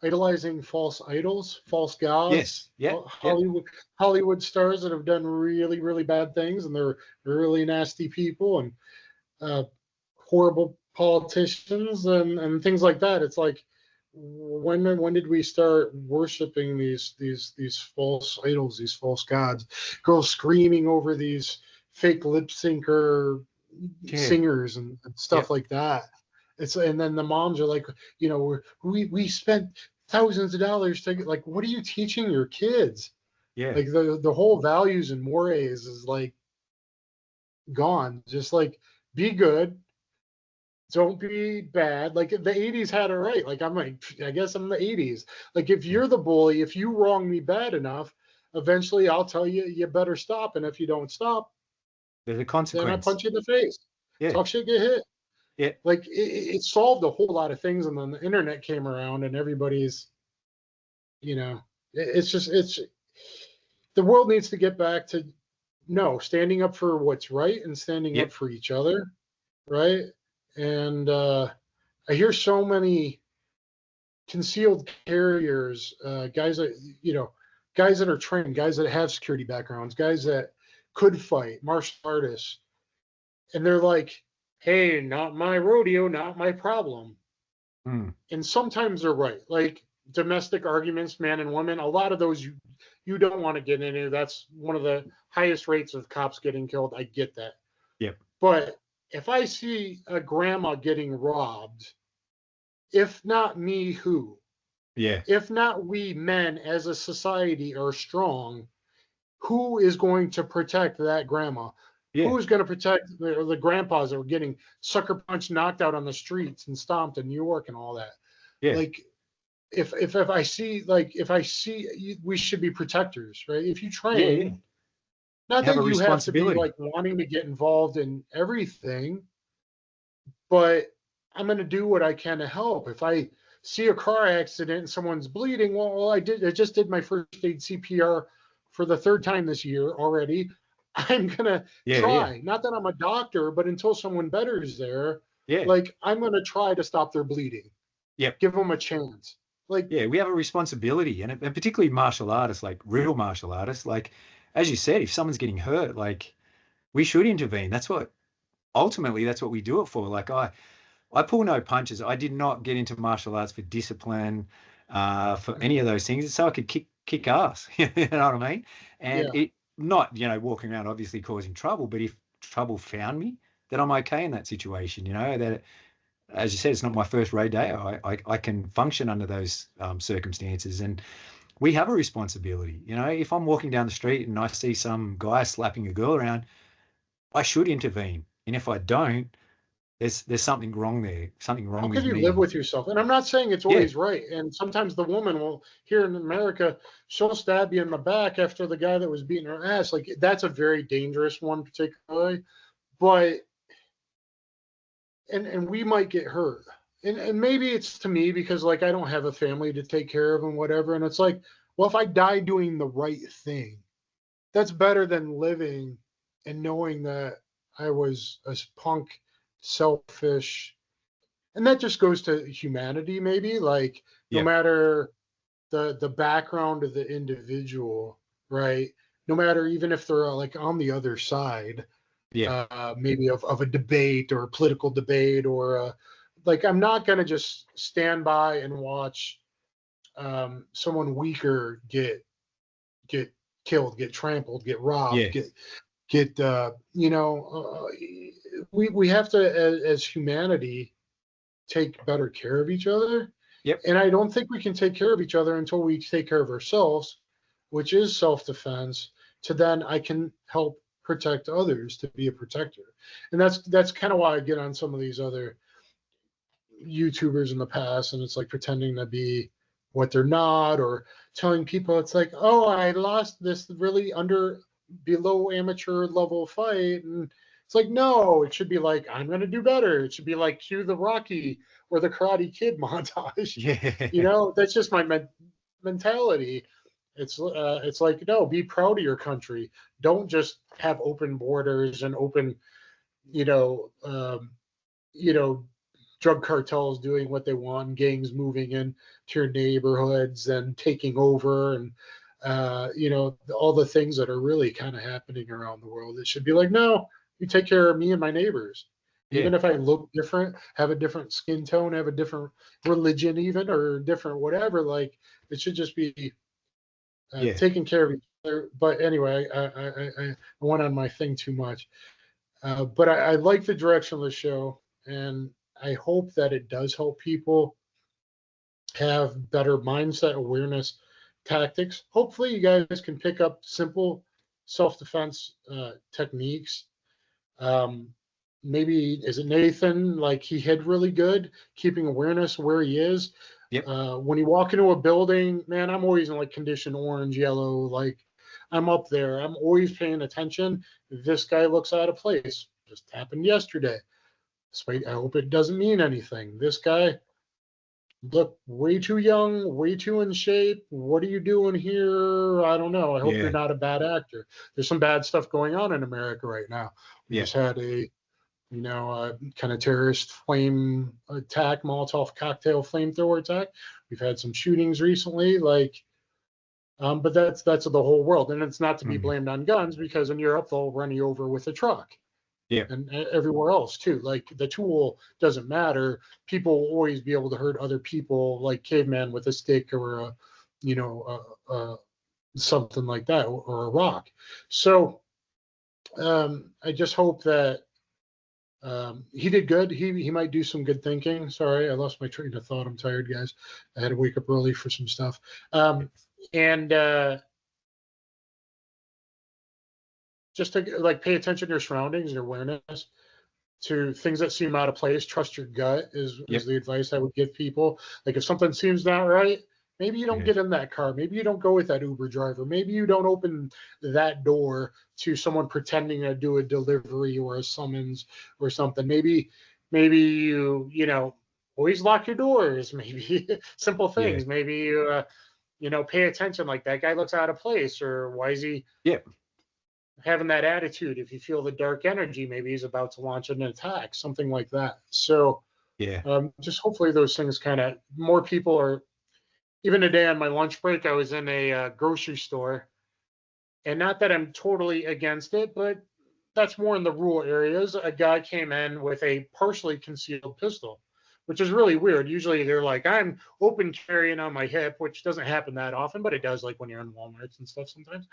idolizing false idols, false gods, Yes. Yeah. Yep. Hollywood stars that have done really, really bad things, and they're really nasty people and uh, horrible politicians and things like that. It's like, when did we start worshiping these false idols, these false gods? Girls screaming over these fake lip syncer Yeah. singers and stuff Yep. like that. And then the moms are like, we spent thousands of dollars to get, like, what are you teaching your kids? Yeah. Like the whole values and mores is like gone. Just like, be good, don't be bad. Like the 80s had it right. Like I'm like, I guess I'm the 80s. Like if you're the bully, if you wrong me bad enough, eventually I'll tell you you better stop. And if you don't stop, There's a then I consequence. punch you in the face. Yeah. Talk shit, get hit. Yeah. Like it solved a whole lot of things, and then the internet came around, and everybody's, it's just the world needs to get back to standing up for what's right and standing up Yep. for each other, right? And I hear so many concealed carriers, guys that are trained, guys that have security backgrounds, guys that could fight, martial artists, and they're like, "Hey, not my rodeo, not my problem." Mm. And sometimes they're right. Like domestic arguments, man and woman, a lot of those you don't want to get into. That's one of the highest rates of cops getting killed. I get that. Yep. But if I see a grandma getting robbed, if not me, who? Yeah. If not we men as a society are strong, who is going to protect that grandma? Yeah. Who is going to protect the grandpas that were getting sucker punched, knocked out on the streets and stomped in New York and all that? Yeah. Like, if I see, we should be protectors, right? If you train, Yeah. not Have that a you have to be responsibility. like wanting to get involved in everything, but I'm going to do what I can to help. If I see a car accident and someone's bleeding, well, I just did my first aid CPR for the third time this year already. I'm going to Yeah. try. Yeah. Not that I'm a doctor, but until someone better is there, Yeah. like I'm going to try to stop their bleeding. Yep. Give them a chance. Like, Yeah, we have a responsibility, and particularly martial artists, like real martial artists, like as you said, if someone's getting hurt, like we should intervene. Ultimately that's what we do it for. Like I pull no punches. I did not get into martial arts for discipline, for any of those things. It's so I could kick ass. You know what I mean? And yeah, it not, walking around obviously causing trouble, but if trouble found me, then I'm okay in that situation, that as you said, it's not my first rodeo. I can function under those circumstances, and we have a responsibility. If I'm walking down the street and I see some guy slapping a girl around, I should intervene. And if I don't, there's something wrong there, something how wrong could with you live me. with yourself? And I'm not saying it's Yeah, always right. And sometimes the woman will, here in America, she'll stab you in the back after the guy that was beating her ass. Like that's a very dangerous one, particularly. But and we might get hurt. And maybe it's to me because like I don't have a family to take care of and whatever. And it's like, well, if I die doing the right thing, that's better than living and knowing that I was a punk, selfish. And that just goes to humanity, maybe. Like no yeah, matter the background of the individual, right? No matter even if they're like on the other side, yeah, maybe of a debate or a political debate or like I'm not going to just stand by and watch someone weaker get killed, get trampled, get robbed, yeah, get we have to as humanity take better care of each other. yep, And I don't think we can take care of each other until we take care of ourselves, which is self-defense, to then I can help protect others to be a protector. And that's kind of why I get on some of these other YouTubers in the past and it's like pretending to be what they're not or telling people it's like, oh, I lost this really below amateur level fight. And it's like, no, it should be like, I'm going to do better. It should be like cue the Rocky or the Karate Kid montage. yeah, That's just my mentality. It's like, no, be proud of your country. Don't just have open borders and open, you know, um, you know, drug cartels doing what they want, gangs moving into your neighborhoods and taking over, and all the things that are really kind of happening around the world. It should be like, no, you take care of me and my neighbors. yeah, Even if I look different, have a different skin tone, have a different religion, even or different whatever, like it should just be yeah, taking care of each other. But anyway, I went on my thing too much. But I like the direction of the show, and I hope that it does help people have better mindset awareness tactics. Hopefully, you guys can pick up simple self-defense techniques. Um, maybe is it Nathan? Like he hid really good, keeping awareness where he is. Yep. When you walk into a building, man, I'm always in like condition orange, yellow. Like I'm up there. I'm always paying attention. This guy looks out of place. Just happened yesterday. I hope it doesn't mean anything. This guy look way too young, way too in shape. What are you doing here? I don't know. I hope you're Yeah. not a bad actor. There's some bad stuff going on in America right now. We Yeah. just had a, kind of terrorist flame attack, Molotov cocktail flamethrower attack. We've had some shootings recently, but that's the whole world, and it's not to be blamed on guns because in Europe they'll run you over with a truck. Yeah. And everywhere else too. Like the tool doesn't matter. People will always be able to hurt other people, like caveman with a stick or something like that, or a rock. So I just hope that he did good. He might do some good thinking. Sorry, I lost my train of thought. I'm tired, guys. I had to wake up early for some stuff. And just to like pay attention to your surroundings, your awareness to things that seem out of place. Trust your gut is the advice I would give people. Like if something seems not right, maybe you don't get in that car. Maybe you don't go with that Uber driver. Maybe you don't open that door to someone pretending to do a delivery or a summons or something. Maybe you always lock your doors. Maybe simple things. Maybe you pay attention. Like that guy looks out of place, or why is he having that attitude? If you feel the dark energy, maybe he's about to launch an attack, something like that. So just hopefully those things kind of more people are. Even today on my lunch break, I was in a grocery store, and not that I'm totally against it, but that's more in the rural areas. A guy came in with a partially concealed pistol, which is really weird. Usually they're like, I'm open carrying on my hip, which doesn't happen that often, but it does, like when you're in Walmarts and stuff sometimes.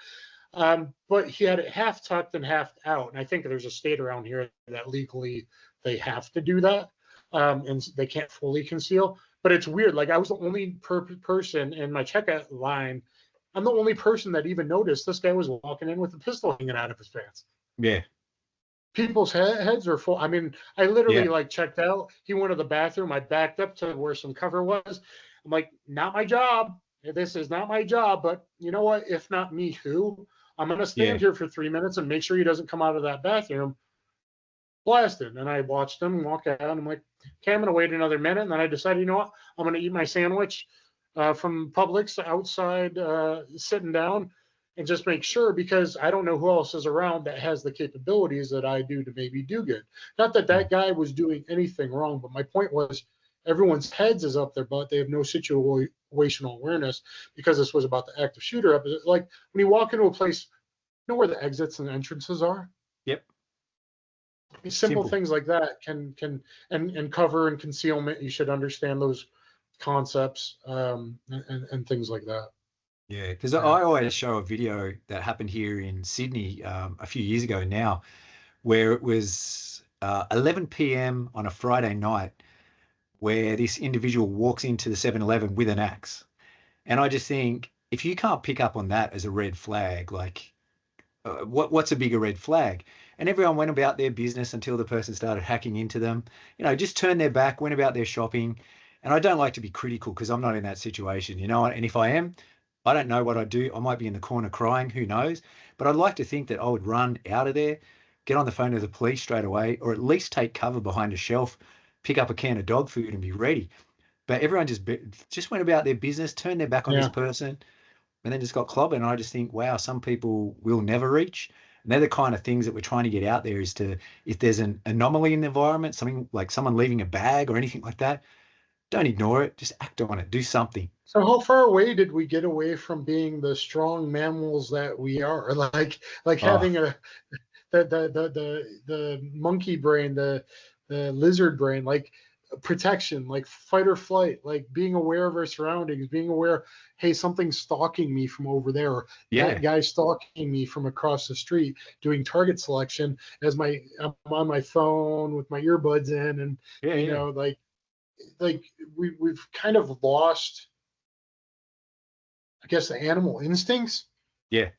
But he had it half tucked and half out. And I think there's a state around here that legally they have to do that. And they can't fully conceal. But it's weird. Like I was the only person in my checkout line. I'm the only person that even noticed this guy was walking in with a pistol hanging out of his pants. Yeah. People's heads are full. I mean, I literally like checked out. He went to the bathroom. I backed up to where some cover was. I'm like, not my job. This is not my job. But you know what? If not me, who? I'm going to stand here for 3 minutes and make sure he doesn't come out of that bathroom blasted. And I watched him walk out. I'm like, okay, I'm going to wait another minute. And then I decided, you know what? I'm going to eat my sandwich from Publix outside, sitting down, and just make sure, because I don't know who else is around that has the capabilities that I do to maybe do good. Not that that guy was doing anything wrong, but my point was everyone's heads is up their butt. They have no situational awareness because this was about the active shooter. Like when you walk into a place, you know where the exits and entrances are? Yep. Simple things like that can and cover and concealment. You should understand those concepts and things like that. Yeah, because I always show a video that happened here in Sydney a few years ago now, where it was 11 p.m. on a Friday night, where this individual walks into the 7-Eleven with an axe. And I just think, if you can't pick up on that as a red flag, like what's a bigger red flag? And everyone went about their business until the person started hacking into them, just turned their back, went about their shopping. And I don't like to be critical because I'm not in that situation, and if I am, I don't know what I'd do. I might be in the corner crying, who knows? But I'd like to think that I would run out of there, get on the phone to the police straight away, or at least take cover behind a shelf, pick up a can of dog food and be ready. But everyone just went about their business, turned their back on this person, and then just got clobbered. And I just think, wow, some people will never reach. And they're the kind of things that we're trying to get out there, is to, if there's an anomaly in the environment, something like someone leaving a bag or anything like that, don't ignore it. Just act on it. Do something. So how far away did we get away from being the strong mammals that we are? Like having the monkey brain, the lizard brain, like protection, like fight or flight, like being aware of our surroundings, being aware, hey, something's stalking me from over there, or that guy stalking me from across the street, doing target selection as I'm on my phone with my earbuds in, and like we've kind of lost, I guess, the animal instincts. Yeah.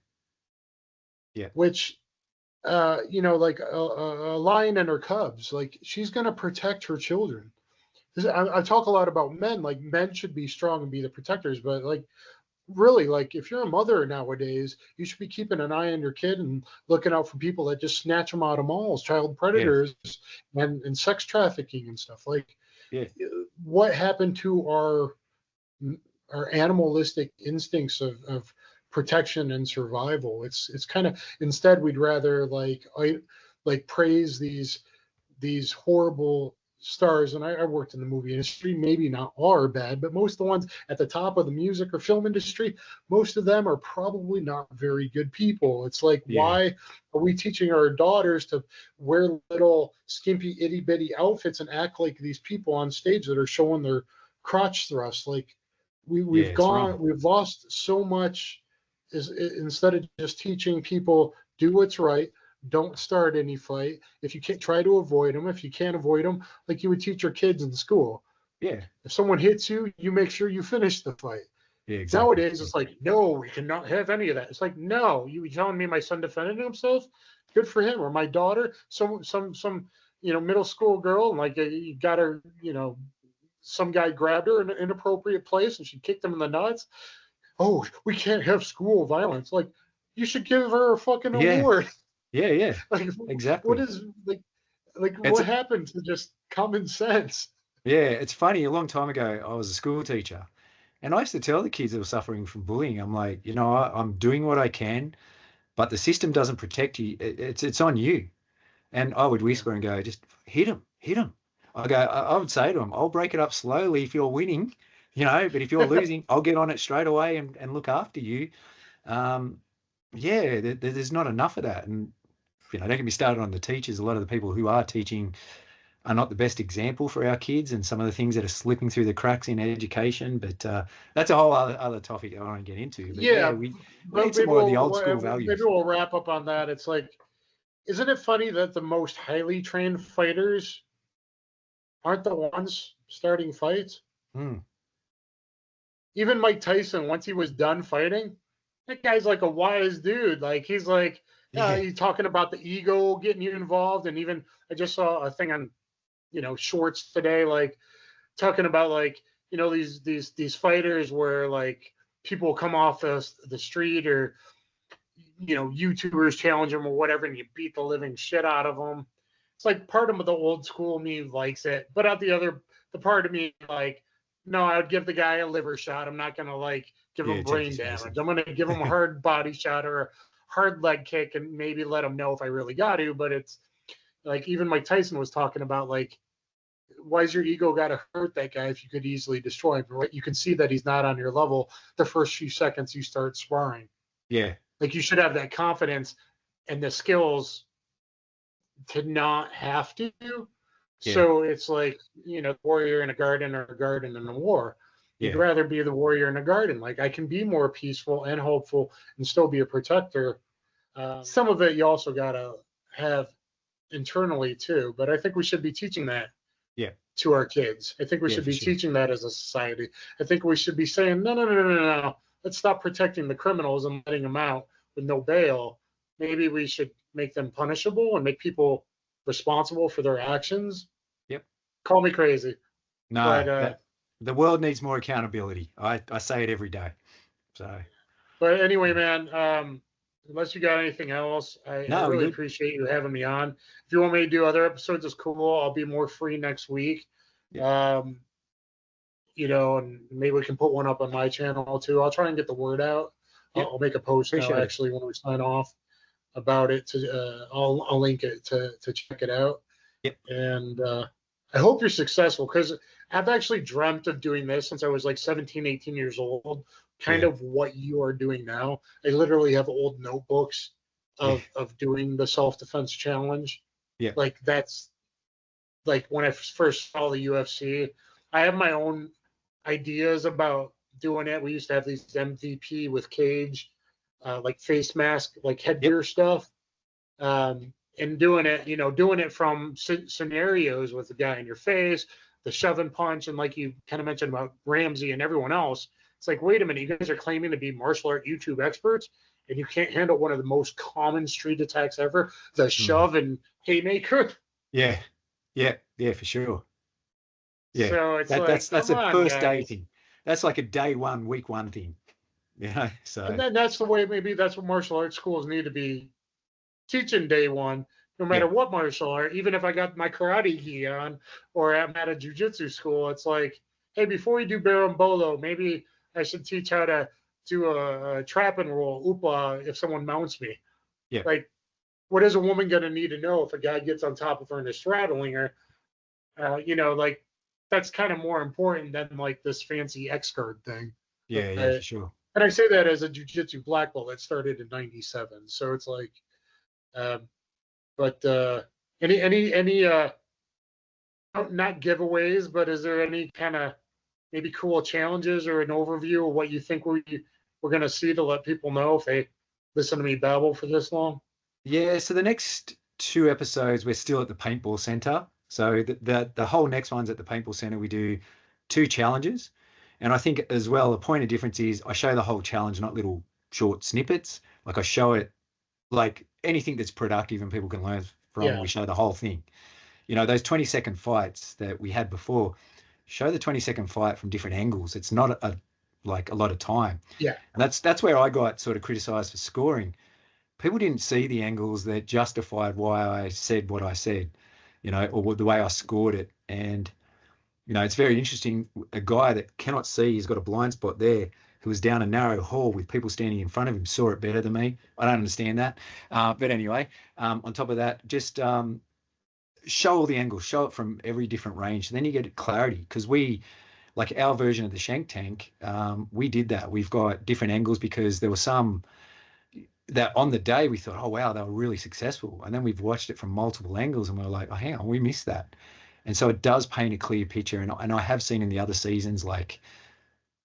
Which like a lion and her cubs. Like she's gonna protect her children. I talk a lot about men. Like men should be strong and be the protectors, but like really, like if you're a mother nowadays, you should be keeping an eye on your kid and looking out for people that just snatch them out of malls, child Yeah. predators, and sex trafficking and stuff. Like, Yeah. what happened to our animalistic instincts of protection and survival? It's kind of, instead we'd rather like praise these horrible stars. And I worked in the movie industry. Maybe not all are bad, but most of the ones at the top of the music or film industry, most of them are probably not very good people. It's like, Yeah. why are we teaching our daughters to wear little skimpy itty bitty outfits and act like these people on stage that are showing their crotch thrust? Like we've It's wrong. we've lost so much. Instead of just teaching people do what's right, don't start any fight. If you can't, try to avoid them. If you can't avoid them, like you would teach your kids in school. Yeah. If someone hits you, you make sure you finish the fight. Yeah, exactly. Nowadays, it's like, no, we cannot have any of that. It's like, no, you telling me my son defended himself? Good for him. Or my daughter, some middle school girl, and like you got her, some guy grabbed her in an inappropriate place and she kicked him in the nuts. Oh, we can't have school violence. Like, you should give her a fucking award. Yeah, yeah, Like, exactly. what is what happened to just common sense? Yeah, it's funny. A long time ago, I was a school teacher, and I used to tell the kids that were suffering from bullying, I'm like, I'm doing what I can, but the system doesn't protect you. It's on you. And I would whisper and go, just hit him, hit him. I would say to him, I'll break it up slowly if you're winning, but if you're losing, I'll get on it straight away and look after you. There's not enough of that. And, don't get me started on the teachers. A lot of the people who are teaching are not the best example for our kids, and some of the things that are slipping through the cracks in education. But that's a whole other topic I want to get into. But we need some more of the old school values. Maybe we'll wrap up on that. It's like, isn't it funny that the most highly trained fighters aren't the ones starting fights? Even Mike Tyson, once he was done fighting, that guy's like a wise dude. Like, he's like, he's talking about the ego getting you involved. And even I just saw a thing on, Shorts today, like talking about like, these fighters where like people come off the street, or, YouTubers challenge them or whatever, and you beat the living shit out of them. It's like, part of the old school me likes it, but the part of me, like, no, I would give the guy a liver shot. I'm not going to like give him brain damage. I'm going to give him a hard body shot or a hard leg kick and maybe let him know if I really got to. But it's like, even Mike Tyson was talking about, like, why's your ego got to hurt that guy if you could easily destroy him? Right? You can see that he's not on your level the first few seconds you start sparring. Yeah. Like, you should have that confidence and the skills to not have to. Yeah. So it's like, warrior in a garden or a garden in a war. You'd rather be the warrior in a garden. Like, I can be more peaceful and hopeful and still be a protector. Some of it you also got to have internally too, but I think we should be teaching that to our kids. I think we should be teaching that as a society. I think we should be saying, no. Let's stop protecting the criminals and letting them out with no bail. Maybe we should make them punishable and make people responsible for their actions. Yep. Call me crazy. No, but, the world needs more accountability. I say it every day. So. But anyway, man, unless you got anything else, I really appreciate you having me on. If you want me to do other episodes, it's cool. I'll be more free next week. Yeah. And maybe we can put one up on my channel too. I'll try and get the word out. Yep. I'll make a post now, actually, when we sign off about it. I'll link it to check it out. Yep. And I hope you're successful, because I've actually dreamt of doing this since I was like 17, 18 years old, kind of what you are doing now. I literally have old notebooks of doing the self-defense challenge. Yeah. Like, that's like when I first saw the UFC, I have my own ideas about doing it. We used to have these MVP with cage, like face mask, like headgear stuff. And doing it from scenarios with the guy in your face, the shove and punch, and like you kind of mentioned about Ramsey and everyone else. It's like, wait a minute, you guys are claiming to be martial art YouTube experts, and you can't handle one of the most common street attacks ever, the shove and haymaker. Yeah, for sure. Yeah, So it's like, that's come a on, first day guys. thing. That's like a day one, week one thing. And So then that's the way, maybe that's what martial arts schools need to be teaching day one, no yeah, matter what martial art. Even if I got my karate gi on, or I'm at a jujitsu school, it's like, hey, before we do berimbolo, maybe I should teach how to do a trap and roll, upa, if someone mounts me. yeah, Like, what is a woman going to need to know if a guy gets on top of her and is straddling her? Like, that's kind of more important than like this fancy X guard thing. yeah, for sure. And I say that as a jujitsu black belt that started in '97. So it's like, um, but any not giveaways, but is there any kind of maybe cool challenges or an overview of what you think we're going to see to let people know if they listen to me babble for this long? Yeah, so the next two episodes, we're still at the paintball center. So the whole next one's at the paintball center. We do two challenges. And I think as well, the point of difference is I show the whole challenge, not little short snippets. Like I show it like anything that's productive and people can learn from, Yeah, we show the whole thing. Those 20-second fights that we had before, show the 20-second fight from different angles. It's not like a lot of time. yeah, And that's where I got sort of criticized for scoring. People didn't see the angles that justified why I said what I said, or the way I scored it. And, it's very interesting. A guy that cannot see, he's got a blind spot there, who was down a narrow hall with people standing in front of him, saw it better than me. I don't understand that. But anyway, on top of that, just show all the angles, show it from every different range. Then you get clarity because like our version of the shank tank, we did that. We've got different angles because there were some that on the day we thought, oh, wow, they were really successful. And then we've watched it from multiple angles and we're like, oh, hang on, we missed that. And so it does paint a clear picture. And I have seen in the other seasons, like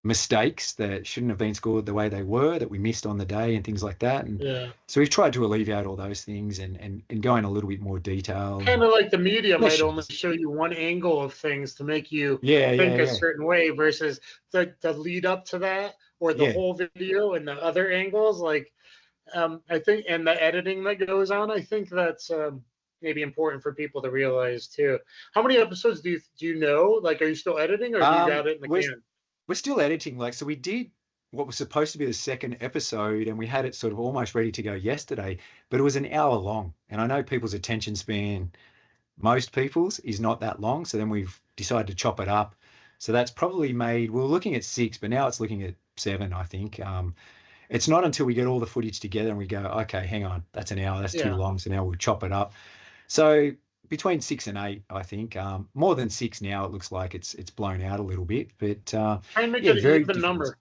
mistakes that shouldn't have been scored the way they were, that we missed on the day and things like that. And yeah. so we've tried to alleviate all those things and go in a little bit more detail. Kind of like the media might only Questions. show you one angle of things to make you Yeah, think a yeah, certain way versus the lead up to that or the yeah. whole video and the other angles. Like, I think, and the editing that goes on, I think that's maybe important for people to realize too. How many episodes do you know? Like, are you still editing or do you got it in the can? We're still editing. Like, so we did what was supposed to be the second episode and we had it sort of almost ready to go yesterday, but it was an hour long. And I know people's attention span, most people's, is not that long. So then we've decided to chop it up. So that's probably made, we were looking at 6, but now it's looking at 7, I think. It's not until we get all the footage together and we go, okay, hang on, that's an hour, that's too long. So now we'll chop it up. So between 6 and 8, I think. More than 6 now, it looks like it's blown out a little bit. But Try and make yeah, it an very even different. number.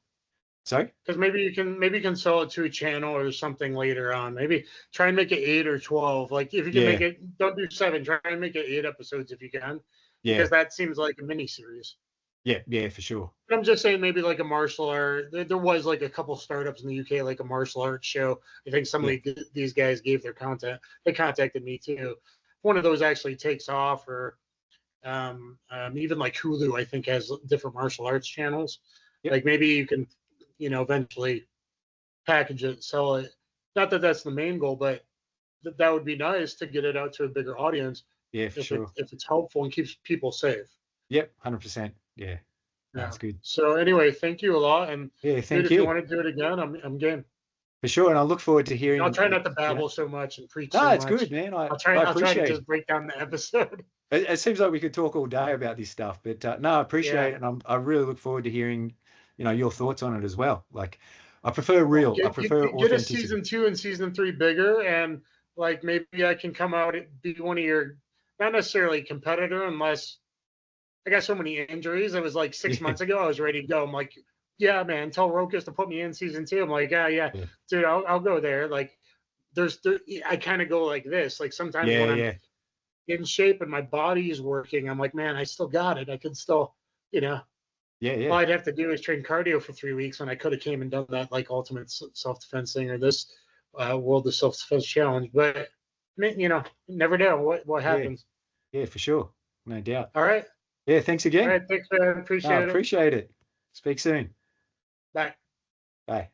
Sorry? Because maybe you can sell it to a channel or something later on. Maybe try and make it 8 or 12. Like if you can make it, don't do 7. Try and make it 8 episodes if you can, because that seems like a mini series. Yeah, for sure. But I'm just saying maybe like a martial art. There was like a couple startups in the UK, like a martial arts show. I think some of these guys gave their content. They contacted me too. One of those actually takes off, or even like Hulu, I think has different martial arts channels. Yep. Like maybe you can, eventually package it, sell it. Not that that's the main goal, but that would be nice to get it out to a bigger audience. Yeah, for sure. If it's helpful and keeps people safe. Yep, 100%. Yeah, that's good. So anyway, thank you a lot. And yeah, thank dude, you. If you want to do it again, I'm game. For sure, and I look forward to hearing. I'll try not to babble so much and preach so No, much. it's good, man. I'll try to just break down the episode. It seems like we could talk all day about this stuff, but no, I appreciate it, and I really look forward to hearing, your thoughts on it as well. Like, I prefer real. I prefer authenticity. Get a season 2 and season 3 bigger, and like maybe I can come out and be one of your, not necessarily competitor, unless I got so many injuries. It was like 6 months ago. I was ready to go. I'm like, yeah, man, tell Rokas to put me in season 2. I'm like, yeah. Dude, I'll go there. Like, I kind of go like this. Like sometimes when I'm in shape and my body is working, I'm like, man, I still got it. I could still, all I'd have to do is train cardio for 3 weeks when I could have came and done that like ultimate self-defense thing or this World of Self-Defense Challenge. But, never know what happens. Yeah, for sure. No doubt. All right. Yeah, thanks again. All right, thanks, man. Appreciate it. Appreciate it. Speak soon. Bye. Bye.